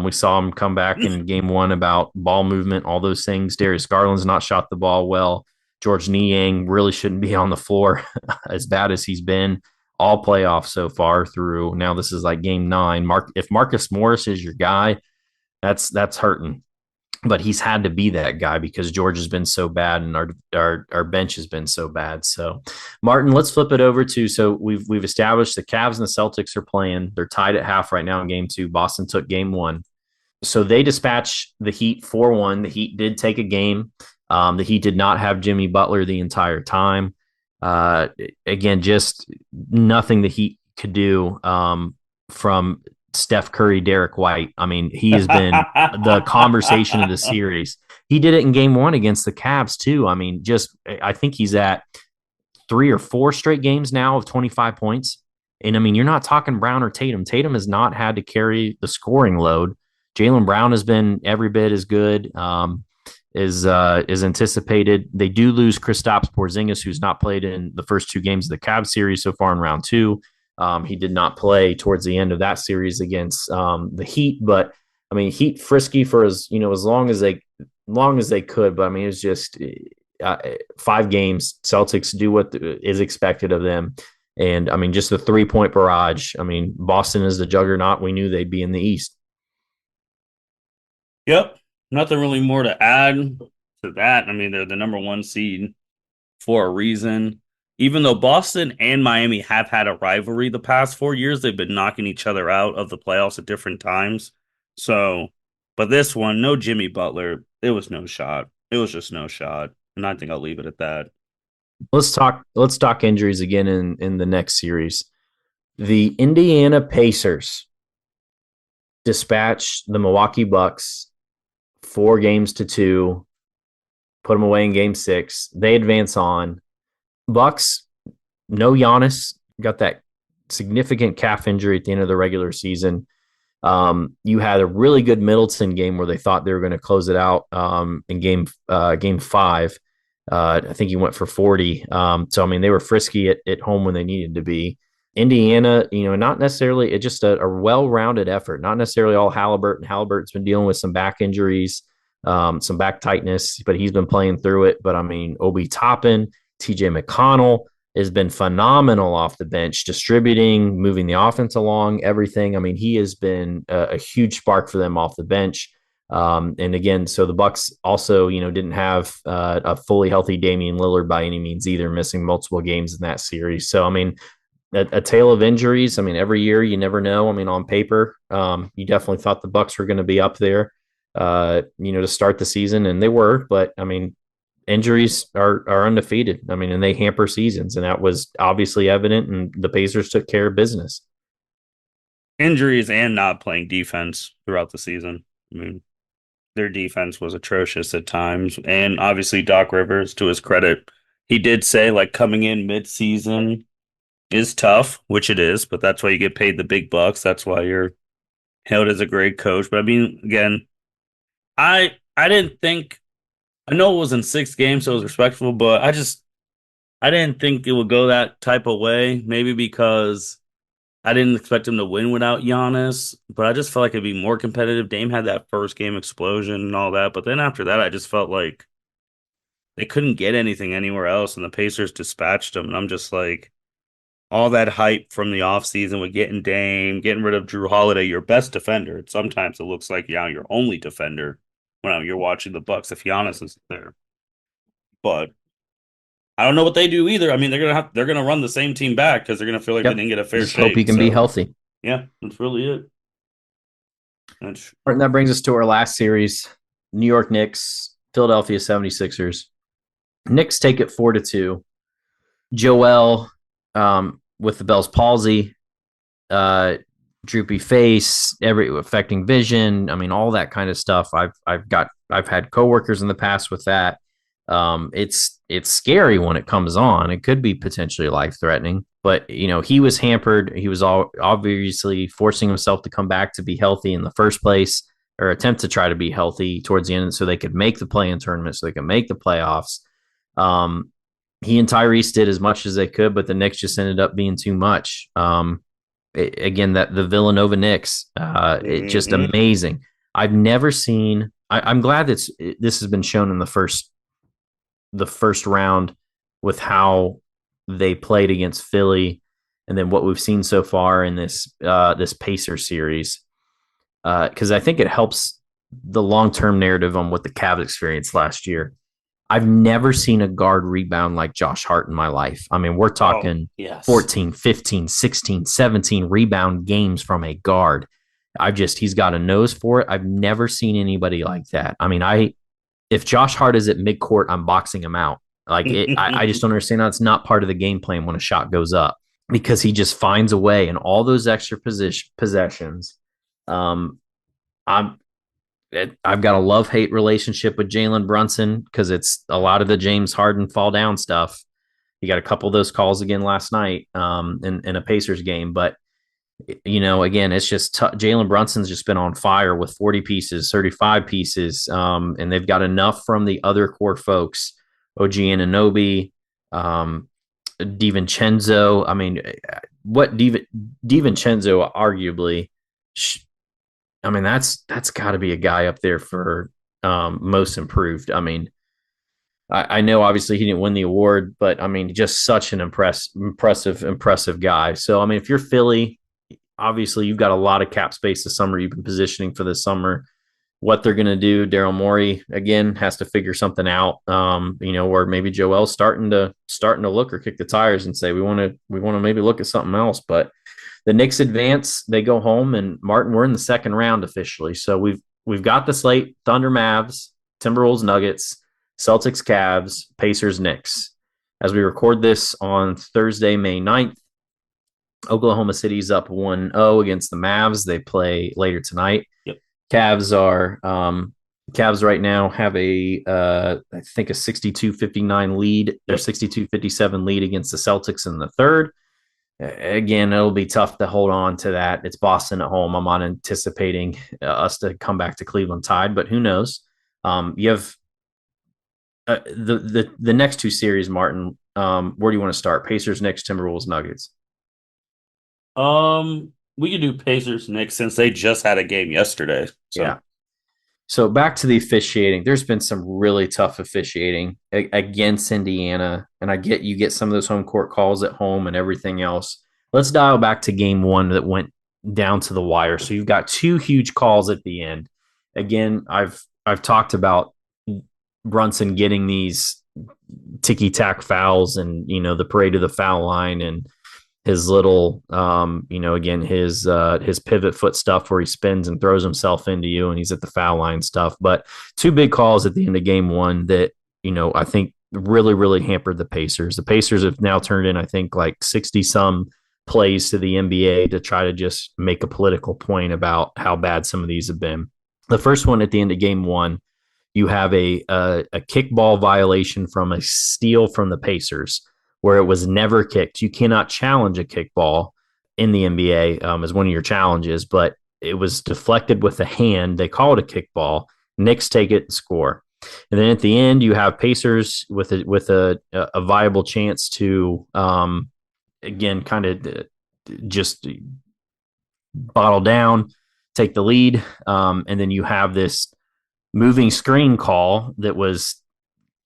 We saw him come back in game 1 about ball movement, all those things. Darius Garland's not shot the ball well. George Niang really shouldn't be on the floor as bad as he's been all playoffs so far through. Now this is like game 9. If Marcus Morris is your guy, that's hurting. But he's had to be that guy because George has been so bad and our bench has been so bad. So, Martin, let's flip it over to, so we've established the Cavs and the Celtics are playing. They're tied at half right now in game 2. Boston took game 1. So they dispatched the Heat 4-1. The Heat did take a game. The Heat did not have Jimmy Butler the entire time. Again, just nothing the Heat could do from Steph Curry, Derek White. I mean, he has been the conversation of the series. He did it in game 1 against the Cavs too. I mean, I think he's at 3 or 4 straight games now of 25 points. And I mean, you're not talking Brown or Tatum. Tatum has not had to carry the scoring load. Jaylen Brown has been every bit as good as anticipated. They do lose Kristaps Porzingis, who's not played in the first 2 games of the Cavs series so far in round 2. He did not play towards the end of that series against the Heat, but I mean, Heat frisky for as long as they could. But I mean, it's just 5 games. Celtics do what is expected of them, and I mean, just the 3-point barrage. I mean, Boston is the juggernaut. We knew they'd be in the East. Yep, nothing really more to add to that. I mean, they're the number 1 seed for a reason. Even though Boston and Miami have had a rivalry the past 4 years, they've been knocking each other out of the playoffs at different times. So, but this one, no Jimmy Butler. It was no shot. It was just no shot. And I think I'll leave it at that. Let's talk injuries again in the next series. The Indiana Pacers dispatched the Milwaukee Bucks 4-2 put them away in game 6. They advance on. Bucks, no Giannis, got that significant calf injury at the end of the regular season. You had a really good Middleton game where they thought they were going to close it out in game 5. I think he went for 40. So, I mean, they were frisky at home when they needed to be. Indiana, not necessarily, it's just a well-rounded effort, not necessarily all Halliburton. Halliburton's been dealing with some back injuries, some back tightness, but he's been playing through it. But, I mean, Obi Toppin, TJ McConnell has been phenomenal off the bench, distributing, moving the offense along, everything. I mean, he has been a huge spark for them off the bench. And again, so the Bucks also, didn't have a fully healthy Damian Lillard by any means either, missing multiple games in that series. So, I mean, a tale of injuries. I mean, every year you never know. I mean, on paper, you definitely thought the Bucks were going to be up there, to start the season, and they were. But I mean, injuries are undefeated. I mean, and they hamper seasons, and that was obviously evident. And the Pacers took care of business. Injuries and not playing defense throughout the season. I mean, their defense was atrocious at times, and obviously Doc Rivers, to his credit, he did say like coming in mid-season is tough, which it is, but that's why you get paid the big bucks. That's why you're hailed as a great coach. But I mean, again, I didn't think I know it was in 6 games, so it was respectful, but I didn't think it would go that type of way. Maybe because I didn't expect him to win without Giannis, but I just felt like it'd be more competitive. Dame had that first game explosion and all that, but then after that, I just felt like they couldn't get anything anywhere else, and the Pacers dispatched them. And I'm just like, all that hype from the offseason with getting Dame, getting rid of Drew Holiday, your best defender. Sometimes it looks like your only defender when you're watching the Bucks if Giannis is there. But I don't know what they do either. I mean, they're gonna run the same team back because they're gonna feel like they didn't get a fair Just shake. hope he can be healthy. Yeah, that's really it. And that brings us to our last series: New York Knicks, Philadelphia 76ers. Knicks take it 4-2. Joel, with the Bell's palsy, droopy face, affecting vision. I mean, all that kind of stuff. I've had coworkers in the past with that. It's scary when it comes on. It could be potentially life threatening, but he was hampered. He was obviously forcing himself to come back to be healthy in the first place, or attempt to try to be healthy towards the end so they could make the play-in tournament, so they could make the playoffs. He and Tyrese did as much as they could, but the Knicks just ended up being too much. Again, that the Villanova Knicks, it's just amazing. I've never seen. I'm glad that this has been shown in the first round with how they played against Philly, and then what we've seen so far in this Pacer series, because I think it helps the long-term narrative on what the Cavs experienced last year. I've never seen a guard rebound like Josh Hart in my life. I mean, we're talking 14, 15, 16, 17 rebound games from a guard. He's got a nose for it. I've never seen anybody like that. I mean, if Josh Hart is at midcourt, I'm boxing him out. I just don't understand how it's not part of the game plan when a shot goes up, because he just finds a way in all those extra possessions. I've got a love-hate relationship with Jalen Brunson because it's a lot of the James Harden fall down stuff. He got a couple of those calls again last night in a Pacers game. But, again, it's just Jalen Brunson's just been on fire with 40 pieces, 35 pieces, and they've got enough from the other core folks, OG Anunoby, DiVincenzo. I mean, what DiVincenzo arguably I mean, that's got to be a guy up there for most improved. I mean, I know obviously he didn't win the award, but I mean, just such an impressive guy. So, I mean, if you're Philly, obviously you've got a lot of cap space this summer. You've been positioning for this summer. What they're going to do, Daryl Morey again has to figure something out. Or maybe Joel's starting to look or kick the tires and say we want to maybe look at something else, but. The Knicks advance, they go home, and Martin, we're in the second round officially. So we've got the slate: Thunder, Mavs, Timberwolves, Nuggets, Celtics, Cavs, Pacers, Knicks. As we record this on Thursday, May 9th, Oklahoma City's up 1-0 against the Mavs. They play later tonight. Yep. Cavs are Cavs right now have I think a 62-59 lead. They're Yep. 62-57 lead against the Celtics in the third. Again, it'll be tough to hold on to that. It's Boston at home. I'm not anticipating us to come back to Cleveland Tide, but who knows? You have the next two series, Martin. Where do you want to start? Pacers, Knicks, Timberwolves, Nuggets. We could do Pacers Knicks since they just had a game yesterday. Yeah. So, So back to the officiating. There's been some really tough officiating against Indiana, and I get you get some of those home court calls at home and everything else. Let's dial back to game one that went down to the wire. So you've got two huge calls at the end. Again, I've talked about Brunson getting these ticky tack fouls and the parade of the foul line and his little again his pivot foot stuff where he spins and throws himself into you and he's at the foul line stuff. But two big calls at the end of game one that I think really hampered the Pacers. The Pacers have now turned in I think like 60 some plays to the NBA to try to just make a political point about how bad some of these have been. The first one at the end of game one, you have a kickball violation from a steal from the Pacers where it was never kicked. You cannot challenge a kickball in the NBA as one of your challenges, but it was deflected with a hand. They call it a kickball. Knicks take it and score. And then at the end, you have Pacers with a viable chance to again kind of just bottle down, take the lead, and then you have this moving screen call that was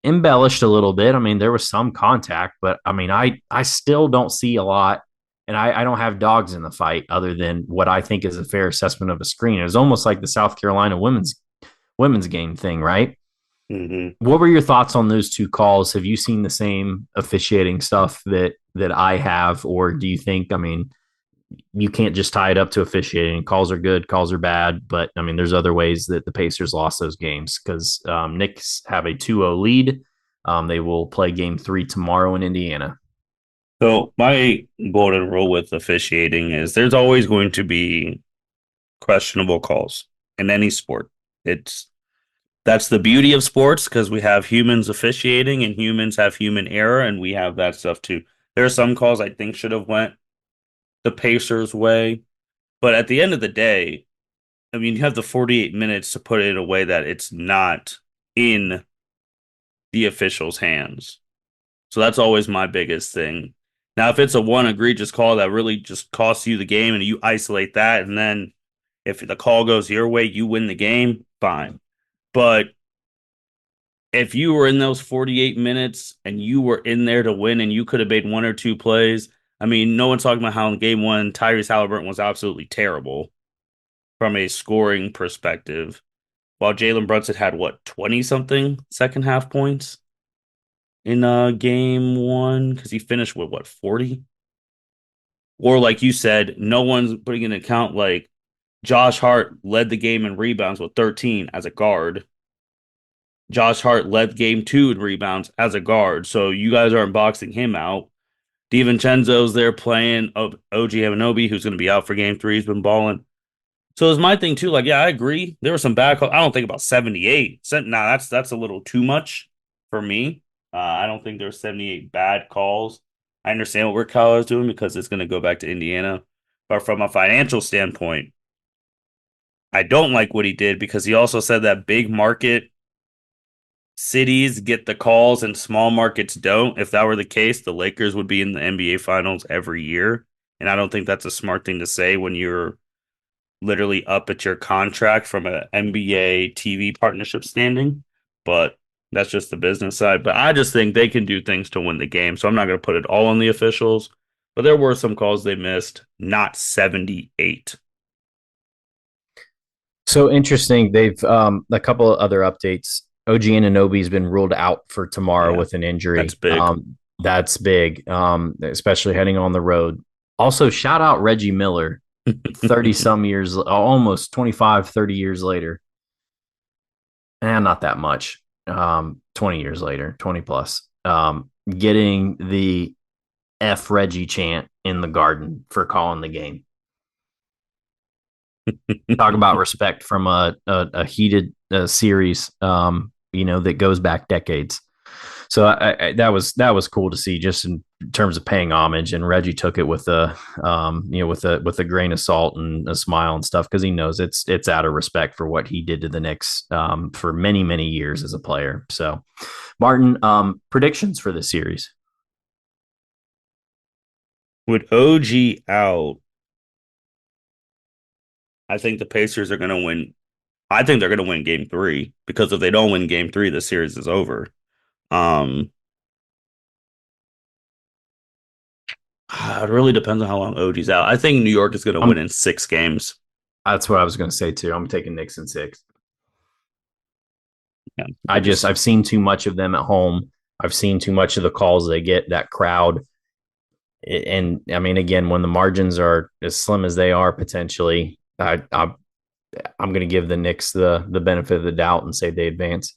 embellished a little bit. I mean, there was some contact, but I mean, I still don't see a lot, and I don't have dogs in the fight other than what I think is a fair assessment of a screen. It was almost like the South Carolina women's game thing, right? mhm. What were your thoughts on those two calls? Have you seen the same officiating stuff that I have, or do you think? I mean, you can't just tie it up to officiating. Calls are good, calls are bad, but I mean, there's other ways that the Pacers lost those games because Knicks have a 2-0 lead. They will play game three tomorrow in Indiana. So my golden rule with officiating is there's always going to be questionable calls in any sport. It's That's the beauty of sports because we have humans officiating and humans have human error and we have that stuff too. There are some calls I think should have went the Pacers way, but at the end of the day, I mean, you have the 48 minutes to put it in a way that it's not in the official's hands. So that's always my biggest thing. Now, if it's a one egregious call that really just costs you the game and you isolate that, and then if the call goes your way, you win the game, fine. But if you were in those 48 minutes and you were in there to win and you could have made one or two plays, I mean, no one's talking about how in game one, Tyrese Halliburton was absolutely terrible from a scoring perspective, while Jalen Brunson had what, 20 something second half points in game one because he finished with what, 40? Or like you said, no one's putting into account like Josh Hart led the game in rebounds with 13 as a guard. Josh Hart led game two in rebounds as a guard. So you guys aren't boxing him out. DiVincenzo's there playing OG Anunoby, who's going to be out for game three. He's been balling. So it's my thing too. Like, yeah, I agree. There were some bad calls. I don't think about 78. Nah, that's a little too much for me. I don't think there's 78 bad calls. I understand what Rick Carlisle is doing because it's going to go back to Indiana. But from a financial standpoint, I don't like what he did because he also said that big market cities get the calls and small markets don't. If that were the case, the Lakers would be in the NBA finals every year. And I don't think that's a smart thing to say when you're literally up at your contract from an NBA TV partnership standing. But that's just the business side. But I just think they can do things to win the game. So I'm not going to put it all on the officials. But there were some calls they missed, not 78. So interesting. They've a couple of other updates. OG Anunoby's been ruled out for tomorrow Yeah, with an that's injury. big. That's big, especially heading on the road. Also, shout out Reggie Miller, 30 some years, almost 25, 30 years later. And not that much. 20 years later, 20 plus. Getting the F Reggie chant in the Garden for calling the game. Talk about respect from a heated series, that goes back decades. So that was cool to see, just in terms of paying homage. And Reggie took it with a grain of salt and a smile and stuff, because he knows it's out of respect for what he did to the Knicks for many years as a player. So, Martin, predictions for the series. With OG out, I think the Pacers are going to win. I think they're going to win game three because if they don't win game three, the series is over. Um, it really depends on how long OG's out. I think New York is going to win I'm in 6 games. That's what I was going to say too. I'm taking Knicks in six. Yeah, I just I've seen too much of them at home. I've seen too much of the calls they get, that crowd. And I mean, again, when the margins are as slim as they are, potentially, I'm going to give the Knicks the benefit of the doubt and say they advance.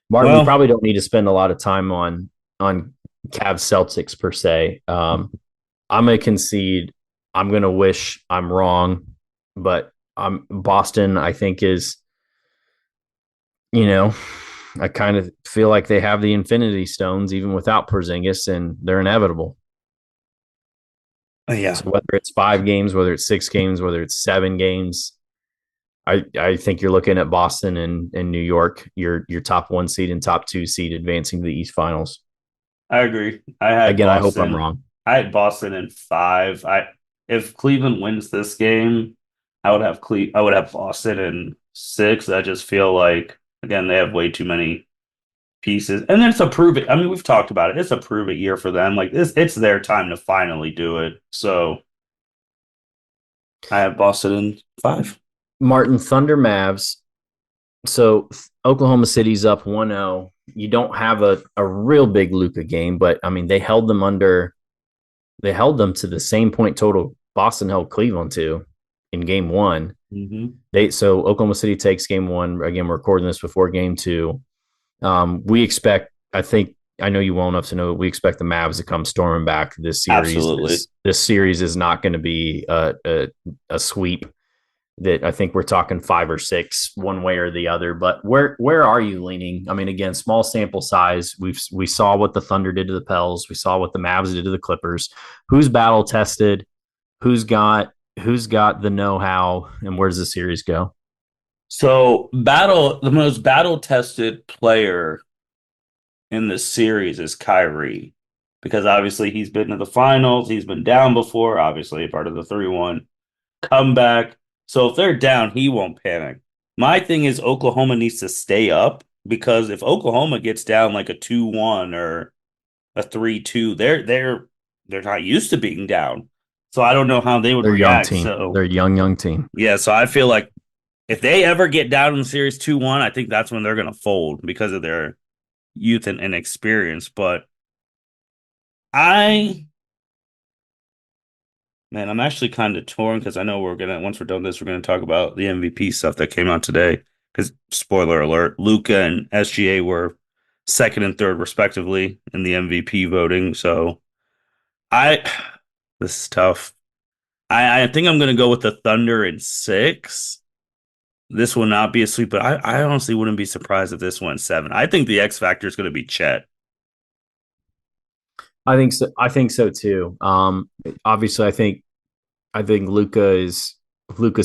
Martin, we well, probably don't need to spend a lot of time on Cavs Celtics per se. I'm going to concede. I'm going to wish I'm wrong, but Boston, I think, is, you know, I kind of feel like they have the Infinity Stones even without Porzingis, and they're inevitable. yeah, So whether it's 5 games, whether it's 6 games, whether it's 7 games, I think you're looking at Boston and New York, your top one seed and top two seed advancing to the East Finals. I agree. I had Again, I hope I'm Boston. wrong. I had Boston in five. I If Cleveland wins this game, I would have Boston in six. I just feel like again they have way too many pieces, and then it's a prove it. I mean, we've talked about it. It's a prove it year for them. Like this, it's their time to finally do it. So I have Boston in five. Martin, Thunder Mavs. So Oklahoma City's up 1-0. You don't have a real big Luka game, but I mean they held them to the same point total Boston held Cleveland to in game one. Mm-hmm. So Oklahoma City takes game one. Again, we're recording this before game two. We expect, I know you well enough to know, we expect the Mavs to come storming back this series. Absolutely. This series is not going to be a sweep. That I think we're talking 5 or 6 one way or the other. But where are you leaning? I mean, again, small sample size. We saw what the Thunder did to the Pels. We saw what the Mavs did to the Clippers. Who's battle tested? Who's got the know how? And where does the series go? The most battle tested player in this series is Kyrie because obviously he's been to the finals. He's been down before, obviously, part of the 3-1 comeback. So if they're down, he won't panic. My thing is Oklahoma needs to stay up because if Oklahoma gets down like a 2-1 or a 3-2, they're not used to being down. So I don't know how they would They're a young react. team. So They're a young team. yeah, so I feel like if they ever get down in the series 2-1, I think that's when they're gonna fold because of their youth and experience. But I Man, I'm actually kind of torn because I know once we're done this, we're gonna talk about the MVP stuff that came out today. Because spoiler alert, Luka and SGA were second and third respectively in the MVP voting. So I this is tough. I think I'm gonna go with the Thunder in six. This will not be a sweep, but I honestly wouldn't be surprised if this went seven. I think the X factor is gonna be Chet. I think so. I think so too. Obviously, I think Luka's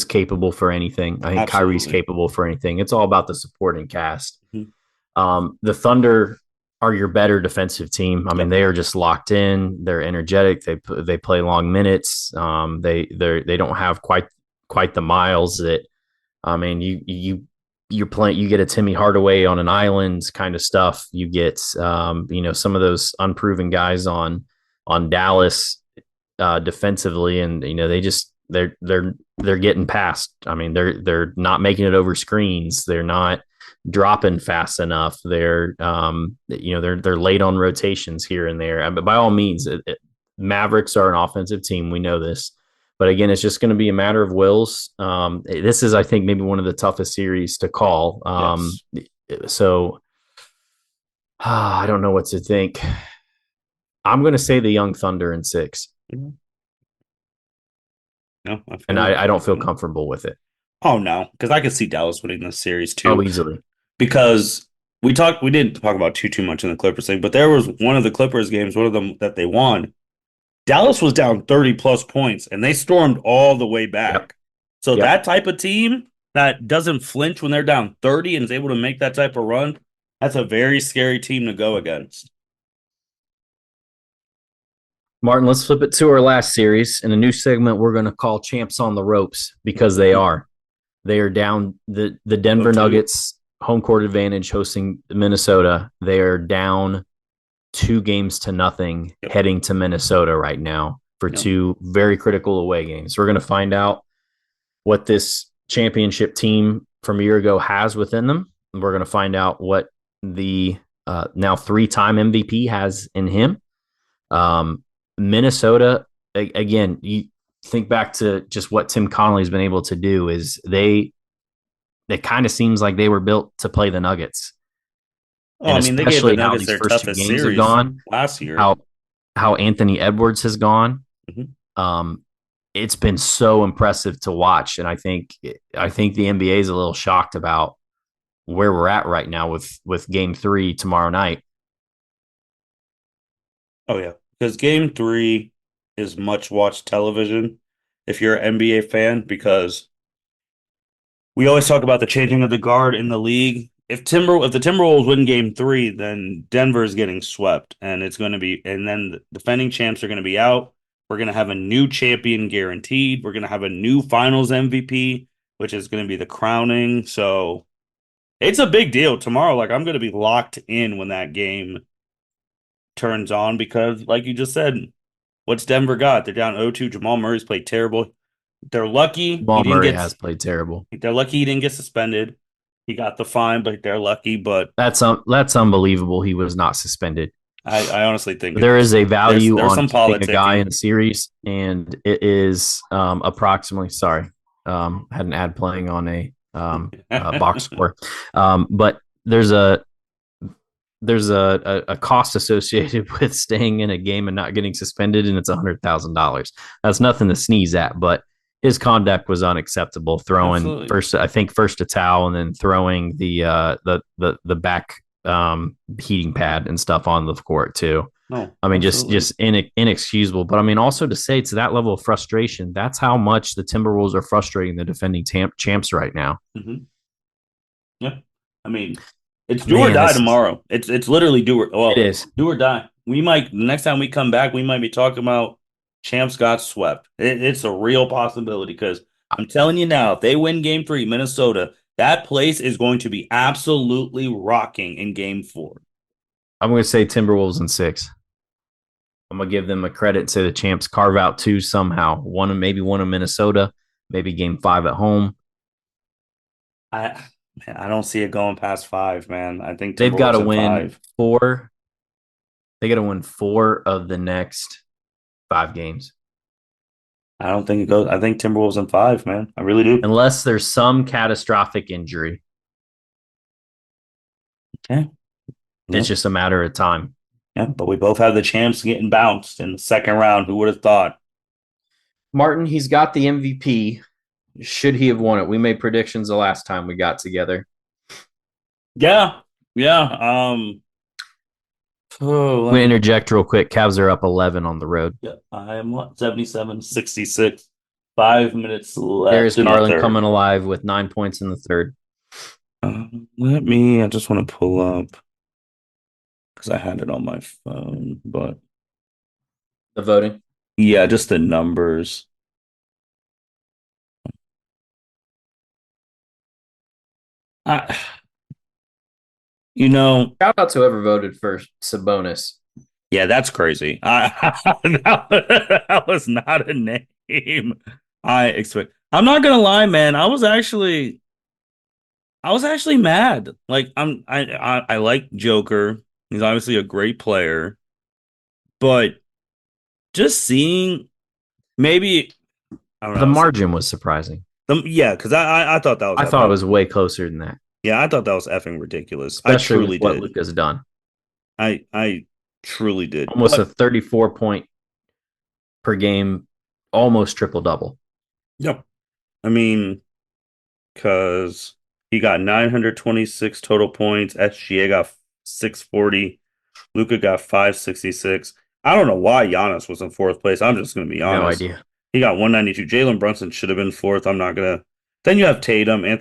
capable for anything. I think Kyrie's Absolutely. capable for anything. It's all about the supporting cast. Mhm. The Thunder are your better defensive team. I mean, Yep. they are just locked in. They're energetic. They play long minutes. They don't have quite the miles that, I mean, you're playing. You get a Timmy Hardaway on an island kind of stuff. You get some of those unproven guys on Dallas defensively, and they're getting past. I mean, they're not making it over screens. They're not dropping fast enough. They're late on rotations here and there. But by all means, Mavericks are an offensive team. We know this. But again, it's just going to be a matter of wills. This is, I think, maybe one of the toughest series to call. Yes. So I don't know what to think. I'm going to say the Young Thunder in six. No, I And feel you. I don't feel comfortable with it. Oh no, because I could see Dallas winning this series Oh, too. easily. Because we didn't talk about too much in the Clippers thing, but there was one of the Clippers games, one of them that they won. Dallas was down 30 plus points and they stormed all the way Yep. back. So Yep. that type of team that doesn't flinch when they're down 30 and is able to make that type of run, that's a very scary team to go against. Martin, let's flip it to our last series. In a new segment, we're going to call Champs on the Ropes because they are. They are down the Oh, Denver two. Nuggets home court advantage hosting Minnesota. They are down 2 games to nothing Yep. heading to Minnesota right now for Yep. two very critical away games. We're going to find out what this championship team from a year ago has within them. We're going to find out what the now 3-time MVP has in him. Minnesota, again, you think back to just what Tim Connolly's been able to do is it kind of seems like they were built to play the Nuggets. Oh, And I mean, they gave the especially how Nuggets these their first two toughest games have series gone, last year. how Anthony Edwards has gone. Mhm. Um, it's been so impressive to watch, and I think the NBA is a little shocked about where we're at right now with Game 3 tomorrow night. Oh, yeah. Because game three is much watched television if you're an NBA fan, because we always talk about the changing of the guard in the league. If the Timberwolves win game three, then Denver is getting swept, and it's going to be, and then the defending champs are going to be out. We're going to have a new champion guaranteed. We're going to have a new Finals MVP, which is going to be the crowning. So it's a big deal tomorrow. Like, I'm going to be locked in when that game turns on because, like you just said, what's Denver got? They're down 0-2. Jamal Murray's played terrible. They're lucky he Jamal didn't Murray get has played terrible. they're lucky he didn't get suspended. He got the fine, but they're lucky. But That's unbelievable. He was not suspended. I honestly think There is a value there's on some keeping a guy politicking. in a series, and it is approximately. Sorry, had an ad playing on a box score, but there's a cost associated with staying in a game and not getting suspended, and it's $100,000. That's nothing to sneeze at, but his conduct was unacceptable. Throwing Absolutely. first, I think first a towel and then throwing the back heating pad and stuff on the court too. No, I mean, absolutely. inexcusable. But I mean, also to say to that level of frustration, that's how much the Timberwolves are frustrating the defending champs right now. Hmm. Yeah. I mean, it's do or Man, die this is tomorrow. It's literally it well, is. do or die. We might the next time we come back, we might be talking about champs got swept. It's a real possibility because I'm telling you now, if they win game three, Minnesota, that place is going to be absolutely rocking in game four. I'm going to say Timberwolves in 6. I'm gonna give them a credit. Say the champs carve out 2 somehow. Maybe one in Minnesota, maybe Game 5 at home. I man, I don't see it going past five, man. I think They've got to Timberwolves in win five. 4. They got to win 4 of the next 5 games, I don't think it goes. I think Timberwolves in five, man. I really do. unless there's some catastrophic injury. Yeah. It's Yep. just a matter of time. Yeah. But we both have the champs getting bounced in the second round. Who would have thought? Martin, he's got the MVP. Should he have won it? We made predictions the last time we got together. Yeah. Yeah. Oh, I'm let gonna me. interject real quick. Cavs are up 11 on the road. Yeah. I am what 77-66. 5 minutes Darius left in the Garland third. coming alive with 9 points in the third. Let me. I just want to pull up because I had it on my phone, but The voting. yeah, just the numbers. I, you know, Shout out to whoever voted for Sabonis. yeah, that's crazy. That was not a name I expect. I'm not gonna lie, man. I was actually mad. Like I like Joker. He's obviously a great player, but just seeing maybe I don't The know. margin was surprising. Yeah, because I thought that was I thought it was way closer than that, yeah, I thought that was effing ridiculous. I especially with truly what did. Luka's done. I truly did. Almost a But 34 point per game, almost triple double. Yep. I mean, because he got 926 total points. SGA got 640. Luka got 566. I don't know why Giannis was in fourth place. I'm just going to be No honest. idea. He got 192. Jalen Brunson should have been fourth. I'm not going to. Then you have Tatum, I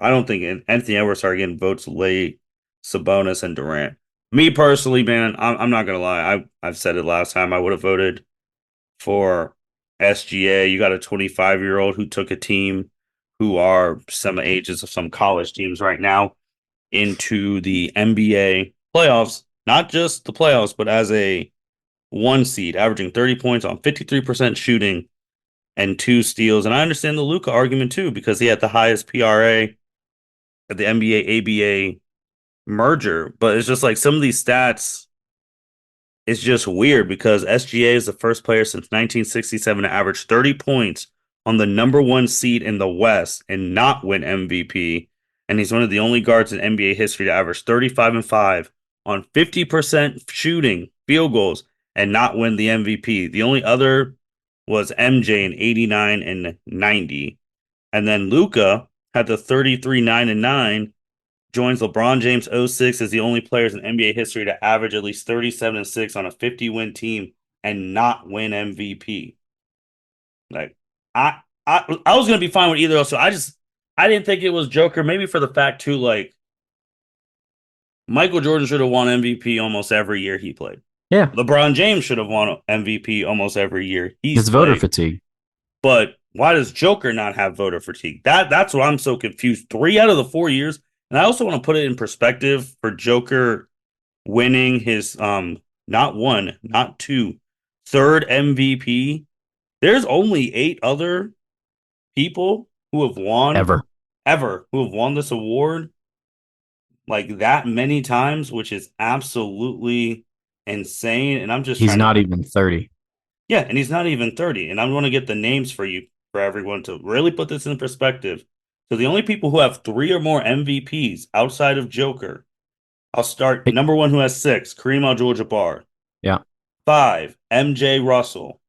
don't think Anthony Edwards started getting votes late. Sabonis and Durant. Me personally, man, I'm not going to lie. I've said it last time. I would have voted for SGA. You got a 25-year-old who took a team who are some ages of some college teams right now into the NBA playoffs, not just the playoffs, but as a one seed, averaging 30 points on 53% shooting and two steals. And I understand the Luka argument too, because he had the highest PRA at the NBA ABA merger. But it's just like some of these stats, it's just weird because SGA is the first player since 1967 to average 30 points on the number one seed in the West and not win MVP. And he's one of the only guards in NBA history to average 35 and 5 on 50% shooting field goals and not win the MVP. The only other was MJ in 89 and 90. And then Luka had the 33 9 and 9, joins LeBron James '06 as the only players in NBA history to average at least 37 and 6 on a 50-win team and not win MVP. Like I was gonna be fine with either. So I didn't think it was Joker. Maybe for the fact too, like Michael Jordan should have won MVP almost every year he played. Yeah, LeBron James should have won MVP almost every year he's it's voter played. fatigue. But why does Joker not have voter fatigue? That's what I'm so confused. 3 out of the 4 years, and I also want to put it in perspective for Joker winning his not one, not two, third MVP. There's only 8 other people who have won Ever. ever who have won this award like that many times, which is absolutely insane. And I'm just He's trying to not even 30. yeah, and he's not even 30. And I'm going to get the names for you for everyone to really put this in perspective. So the only people who have 3 or more MVPs outside of Joker, I'll start Hey, number one who has 6, Kareem Abdul-Jabbar. yeah, 5, MJ Russell.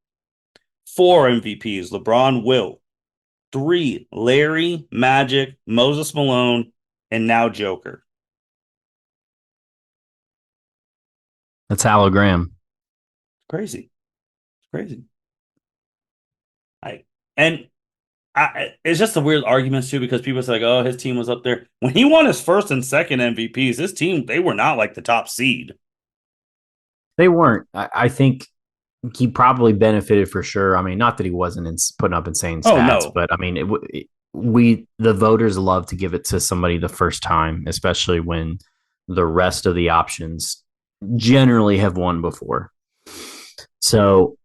4 MVPs, LeBron Will. 3, Larry, Magic, Moses Malone, and now Joker. that's hologram. Crazy. It's crazy. I and it's just a weird argument too because people say like, oh, his team was up there when he won his first and second MVPs. His team they were not like the top seed. They weren't. I think he probably benefited for sure. I mean, not that he wasn't putting up insane Oh stats, no, but I mean, the voters love to give it to somebody the first time, especially when the rest of the options generally have won before. So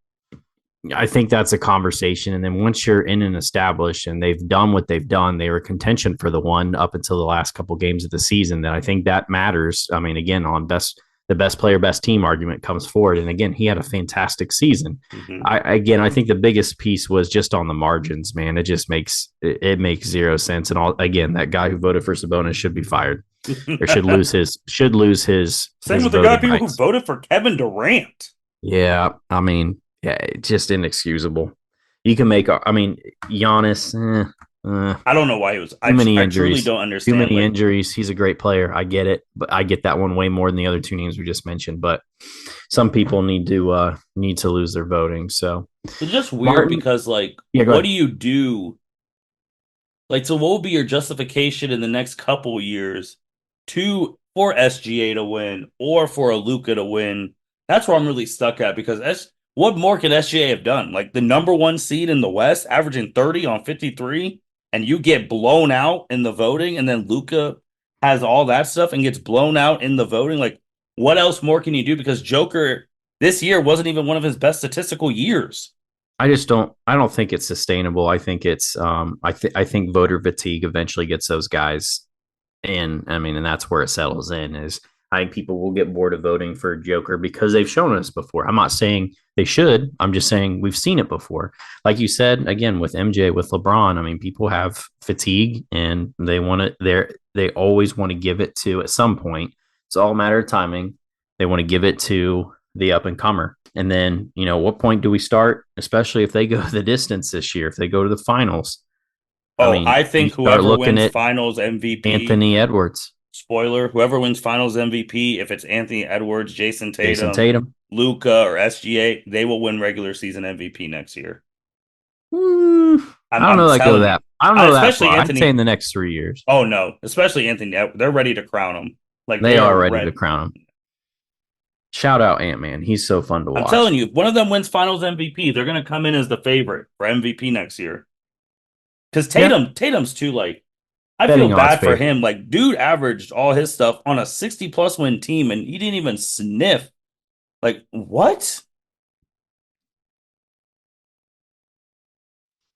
I think that's a conversation. And then once you're in and established and they've done what they've done, they were contention for the one up until the last couple of games of the season. That I think that matters. I mean, again, on the best player, best team argument comes forward. And again, he had a fantastic season. mm-hmm. I think the biggest piece was just on the margins, man. It just makes zero sense. And again, that guy who voted for Sabonis should be fired or should lose Same his with the guy voting people who rights. voted for Kevin Durant. Yeah, I mean, yeah, it's just inexcusable. You can make, I mean, Giannis, I don't know why he was. too many I truly injuries. don't Too understand. many Like injuries. He's a great player. I get it, but I get that one way more than the other two names we just mentioned. But some people need to lose their voting. So it's just weird Martin, because like, yeah, go what do ahead. you do? Like, so what will be your justification in the next couple years to for SGA to win or for a Luka to win? That's where I'm really stuck at because what more can SGA have done? Like the number one seed in the West, averaging 30 on 53, and you get blown out in the voting, and then Luka has all that stuff and gets blown out in the voting. Like, what else more can you do? Because Joker this year wasn't even one of his best statistical years. I don't think it's sustainable. I think it's I think voter fatigue eventually gets those guys in. I mean, and that's where it settles in is I think people will get bored of voting for Joker because they've shown us before. I'm not saying they should. I'm just saying we've seen it before. Like you said, again, with MJ, with LeBron, I mean, people have fatigue and they always want to give it to at some point. It's all a matter of timing. They want to give it to the up and comer. And then, what point do we start, especially if they go the distance this year, if they go to the finals? I Oh, mean, I you think start whoever looking wins at finals MVP, Anthony Edwards, spoiler, whoever wins finals MVP, if it's Anthony Edwards, Jason Jason Tatum, Tatum. Luka, or SGA, they will win regular season MVP next year. I don't I'm know that go telling that. you. I don't know that Especially far. I'd say in Anthony. the next 3 years, Oh no, especially Anthony. They're ready to crown him. Like they they are are ready to ready. crown him. Shout out Ant Man. He's so fun to I'm watch. telling you, if one of them wins finals MVP, they're gonna come in as the favorite for MVP next year. Because Yeah, Tatum's too like I feel betting odds bad for favorite. him. Like, dude averaged all his stuff on a 60 plus win team and he didn't even sniff. Like, what?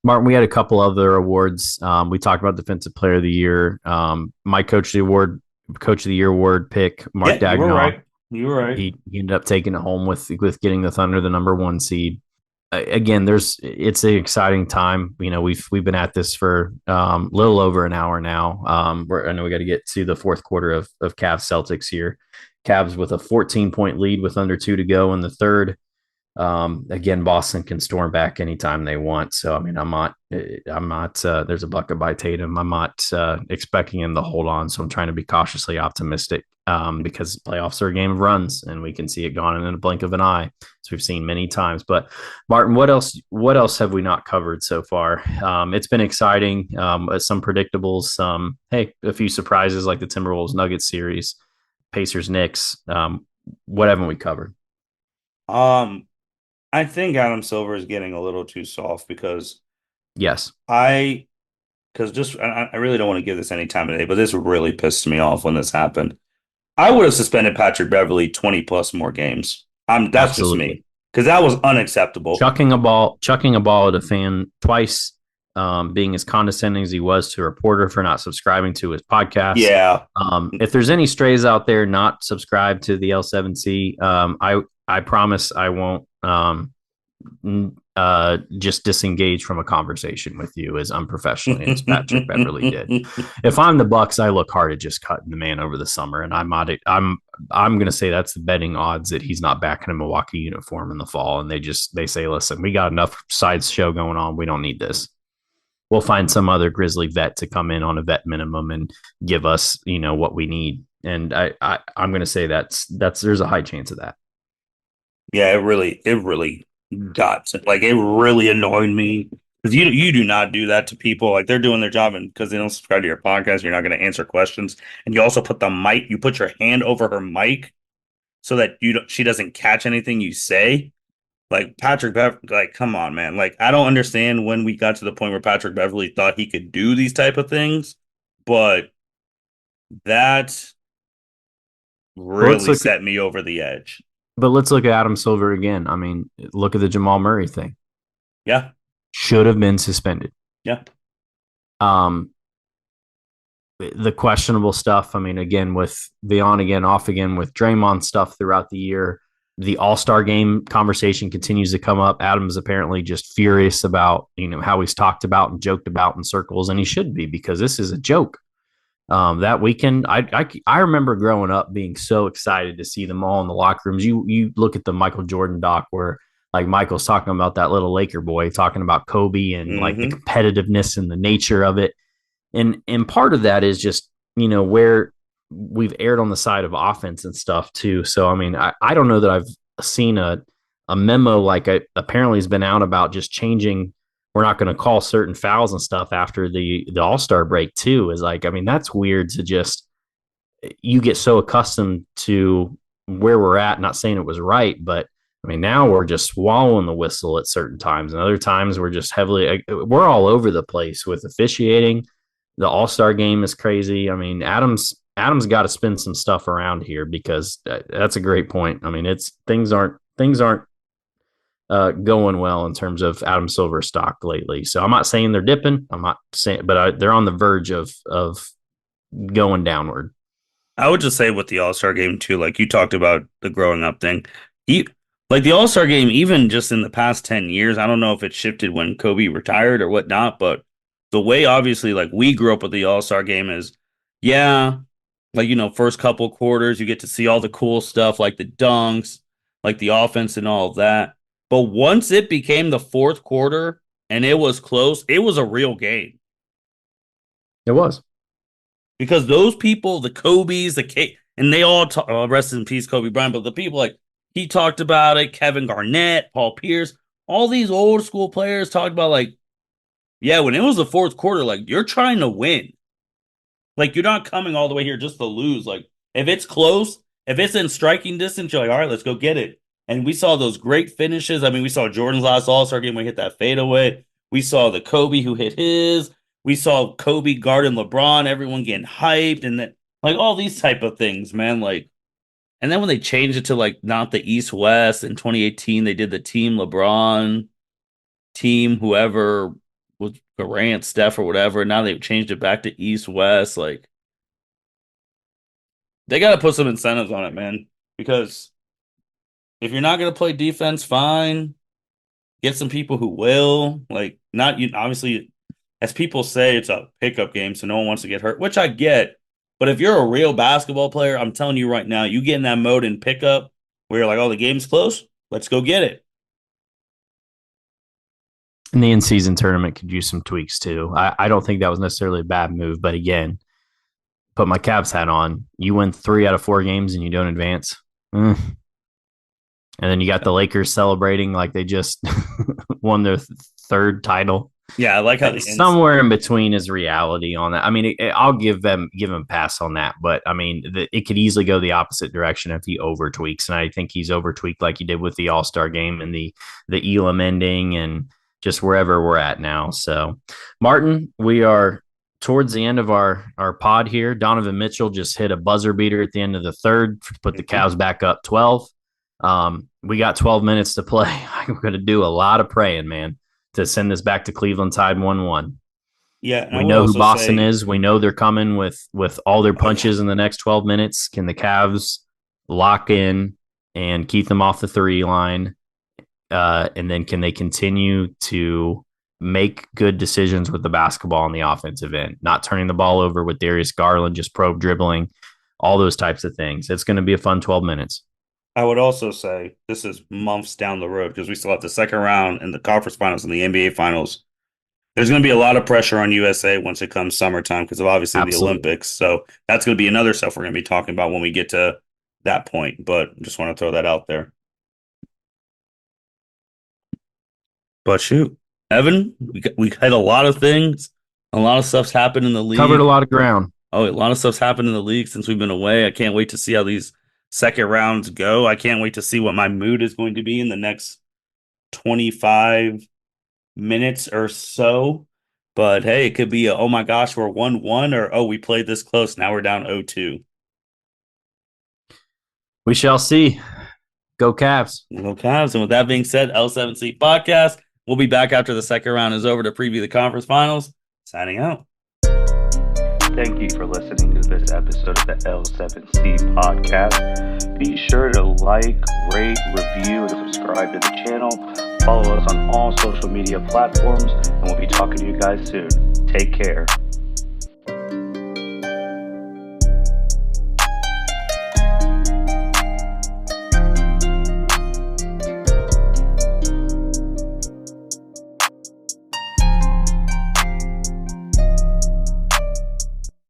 Martin, we had a couple other awards. We talked about Defensive Player of the Year. My Coach of the Year award pick, Mark Yeah, you were Daigneault. right. You were right. He ended up taking it home with getting the Thunder the number one seed. Again, it's an exciting time. We've been at this for a little over an hour now. I know we got to get to the fourth quarter of Cavs Celtics here. Cavs with a 14-point lead with under two to go in the third. Again, Boston can storm back anytime they want. So, I mean, I'm not, there's a bucket by Tatum. I'm not expecting him to hold on. So I'm trying to be cautiously optimistic because playoffs are a game of runs and we can see it gone in a blink of an eye. So we've seen many times. But Martin, what else have we not covered so far? It's been exciting. Some predictables, a few surprises like the Timberwolves Nuggets series, Pacers Knicks. What haven't we covered? Um, I think Adam Silver is getting a little too soft because Yes, I because just I really don't want to give this any time of day, but this really pissed me off when this happened. I would have suspended Patrick Beverly 20 plus more games. That's just absolutely. me because that was unacceptable. Chucking a ball at a fan twice, being as condescending as he was to a reporter for not subscribing to his podcast. Yeah. If there's any strays out there not subscribed to the L7C, I promise I won't just disengage from a conversation with you as unprofessionally as Patrick Beverly did. If I'm the Bucks, I look hard at just cutting the man over the summer, and I'm going to say that's the betting odds that he's not back in a Milwaukee uniform in the fall, and they say, listen, we got enough sideshow going on, we don't need this. We'll find some other Grizzly vet to come in on a vet minimum and give us, what we need. And I'm going to say that's there's a high chance of that. Yeah, it really got like it really annoyed me because you do not do that to people. Like they're doing their job, and because they don't subscribe to your podcast, you're not going to answer questions. And you also you put your hand over her mic so that she doesn't catch anything you say. Like like come on, man. Like I don't understand when we got to the point where Patrick Beverly thought he could do these type of things, but that But let's really look set me over the edge. but let's look at Adam Silver again. I mean, look at the Jamal Murray thing. Yeah, Should have been suspended. yeah. Um, the questionable stuff. I mean, again, with the on again, off again with Draymond stuff throughout the year, the All-Star game conversation continues to come up. Adam's apparently just furious about, how he's talked about and joked about in circles, and he should be because this is a joke. That weekend, I remember growing up being so excited to see them all in the locker rooms. You look at the Michael Jordan doc where like Michael's talking about that little Laker boy, talking about Kobe and like the Hmm. competitiveness and the nature of it. And part of that is just, where we've aired on the side of offense and stuff too. So I mean, I don't know that I've seen a memo like apparently has been out about just changing. We're not going to call certain fouls and stuff after the All-Star break too. Is like, I mean, that's weird to just you get so accustomed to where we're at. Not saying it was right, but I mean, now we're just swallowing the whistle at certain times, and other times we're just we're all over the place with officiating. The All Star game is crazy. I mean, Adams got to spin some stuff around here because that's a great point. I mean, it's things aren't going well in terms of Adam Silver stock lately. So I'm not saying they're dipping. I'm not saying, but they're on the verge of going downward. I would just say with the All Star game too, like you talked about the growing up thing. E like the All Star game, even just in the past 10 years, I don't know if it shifted when Kobe retired or whatnot, but the way obviously like we grew up with the All Star game is, yeah, like first couple quarters, you get to see all the cool stuff like the dunks, like the offense and all of that. But once it became the fourth quarter and it was close, it was a real game It was. because those people, the Kobe's, the K, and they all rest in peace, Kobe Bryant. But the people like he talked about it, Kevin Garnett, Paul Pierce, all these old school players talked about like, yeah, when it was the fourth quarter, like you're trying to win. Like you're not coming all the way here just to lose. Like if it's close, if it's in striking distance, you're like, all right, let's go get it. And we saw those great finishes. I mean, we saw Jordan's last All-Star game when he hit that fadeaway. We saw the Kobe who hit his. We saw Kobe guarding LeBron, everyone getting hyped, and then like all these type of things, man. Like, and then when they changed it to like not the East West in 2018, they did the Team LeBron, Team whoever was Durant, Steph, or whatever. Now they've changed it back to East West. Like they got to put some incentives on it, man. Because if you're not going to play defense, fine. Get some people who will. Like not you. Obviously, as people say, it's a pickup game, so no one wants to get hurt, which I get. But if you're a real basketball player, I'm telling you right now, you get in that mode in pickup where you're like, "Oh, the game's close. Let's go get it." And the in-season tournament could use some tweaks too. I don't think that was necessarily a bad move, but again, put my Cavs hat on. You win 3 out of 4 games and you don't advance. And then you got the Lakers celebrating like they just won their third title. Yeah, I like how somewhere in between is reality on that. I mean, I'll give him a pass on that, but I mean, it could easily go the opposite direction if he over tweaks, and I think he's over tweaked like he did with the All-Star game and the Elam ending and just wherever we're at now. So, Martin, we are towards the end of our pod here. Donovan Mitchell just hit a buzzer beater at the end of the third to put the Cavs back up 12. We got 12 minutes to play. I'm going to do a lot of praying, man, to send this back to Cleveland Tide 1-1. Yeah, we know who Boston is. We know they're coming with all their punches in the next 12 minutes. Can the Cavs lock in and keep them off the 3 line? And then can they continue to make good decisions with the basketball on the offensive end, not turning the ball over with Darius Garland, just probe dribbling, all those types of things. It's going to be a fun 12 minutes. I would also say this is months down the road because we still have the second round in the conference finals and the NBA finals. There's going to be a lot of pressure on USA once it comes summertime because of obviously the Olympics. So that's going to be another stuff we're going to be talking about when we get to that point. But just want to throw that out there. But shoot, Evan, we had a lot of things. A lot of stuff's happened in the league. Covered a lot of ground. Oh, a lot of stuff's happened in the league since we've been away. I can't wait to see how these second rounds go. I can't wait to see what my mood is going to be in the next 25 minutes or so. But hey, it could be oh my gosh, we're 1-1 or oh, we played this close. Now we're down 0-2. We shall see. Go Cavs. Go Cavs. And with that being said, L7C Podcast. We'll be back after the second round is over to preview the conference finals. Signing out. Thank you for listening to this episode of the L7C Podcast. Be sure to like, rate, review, and subscribe to the channel. Follow us on all social media platforms, and we'll be talking to you guys soon. Take care.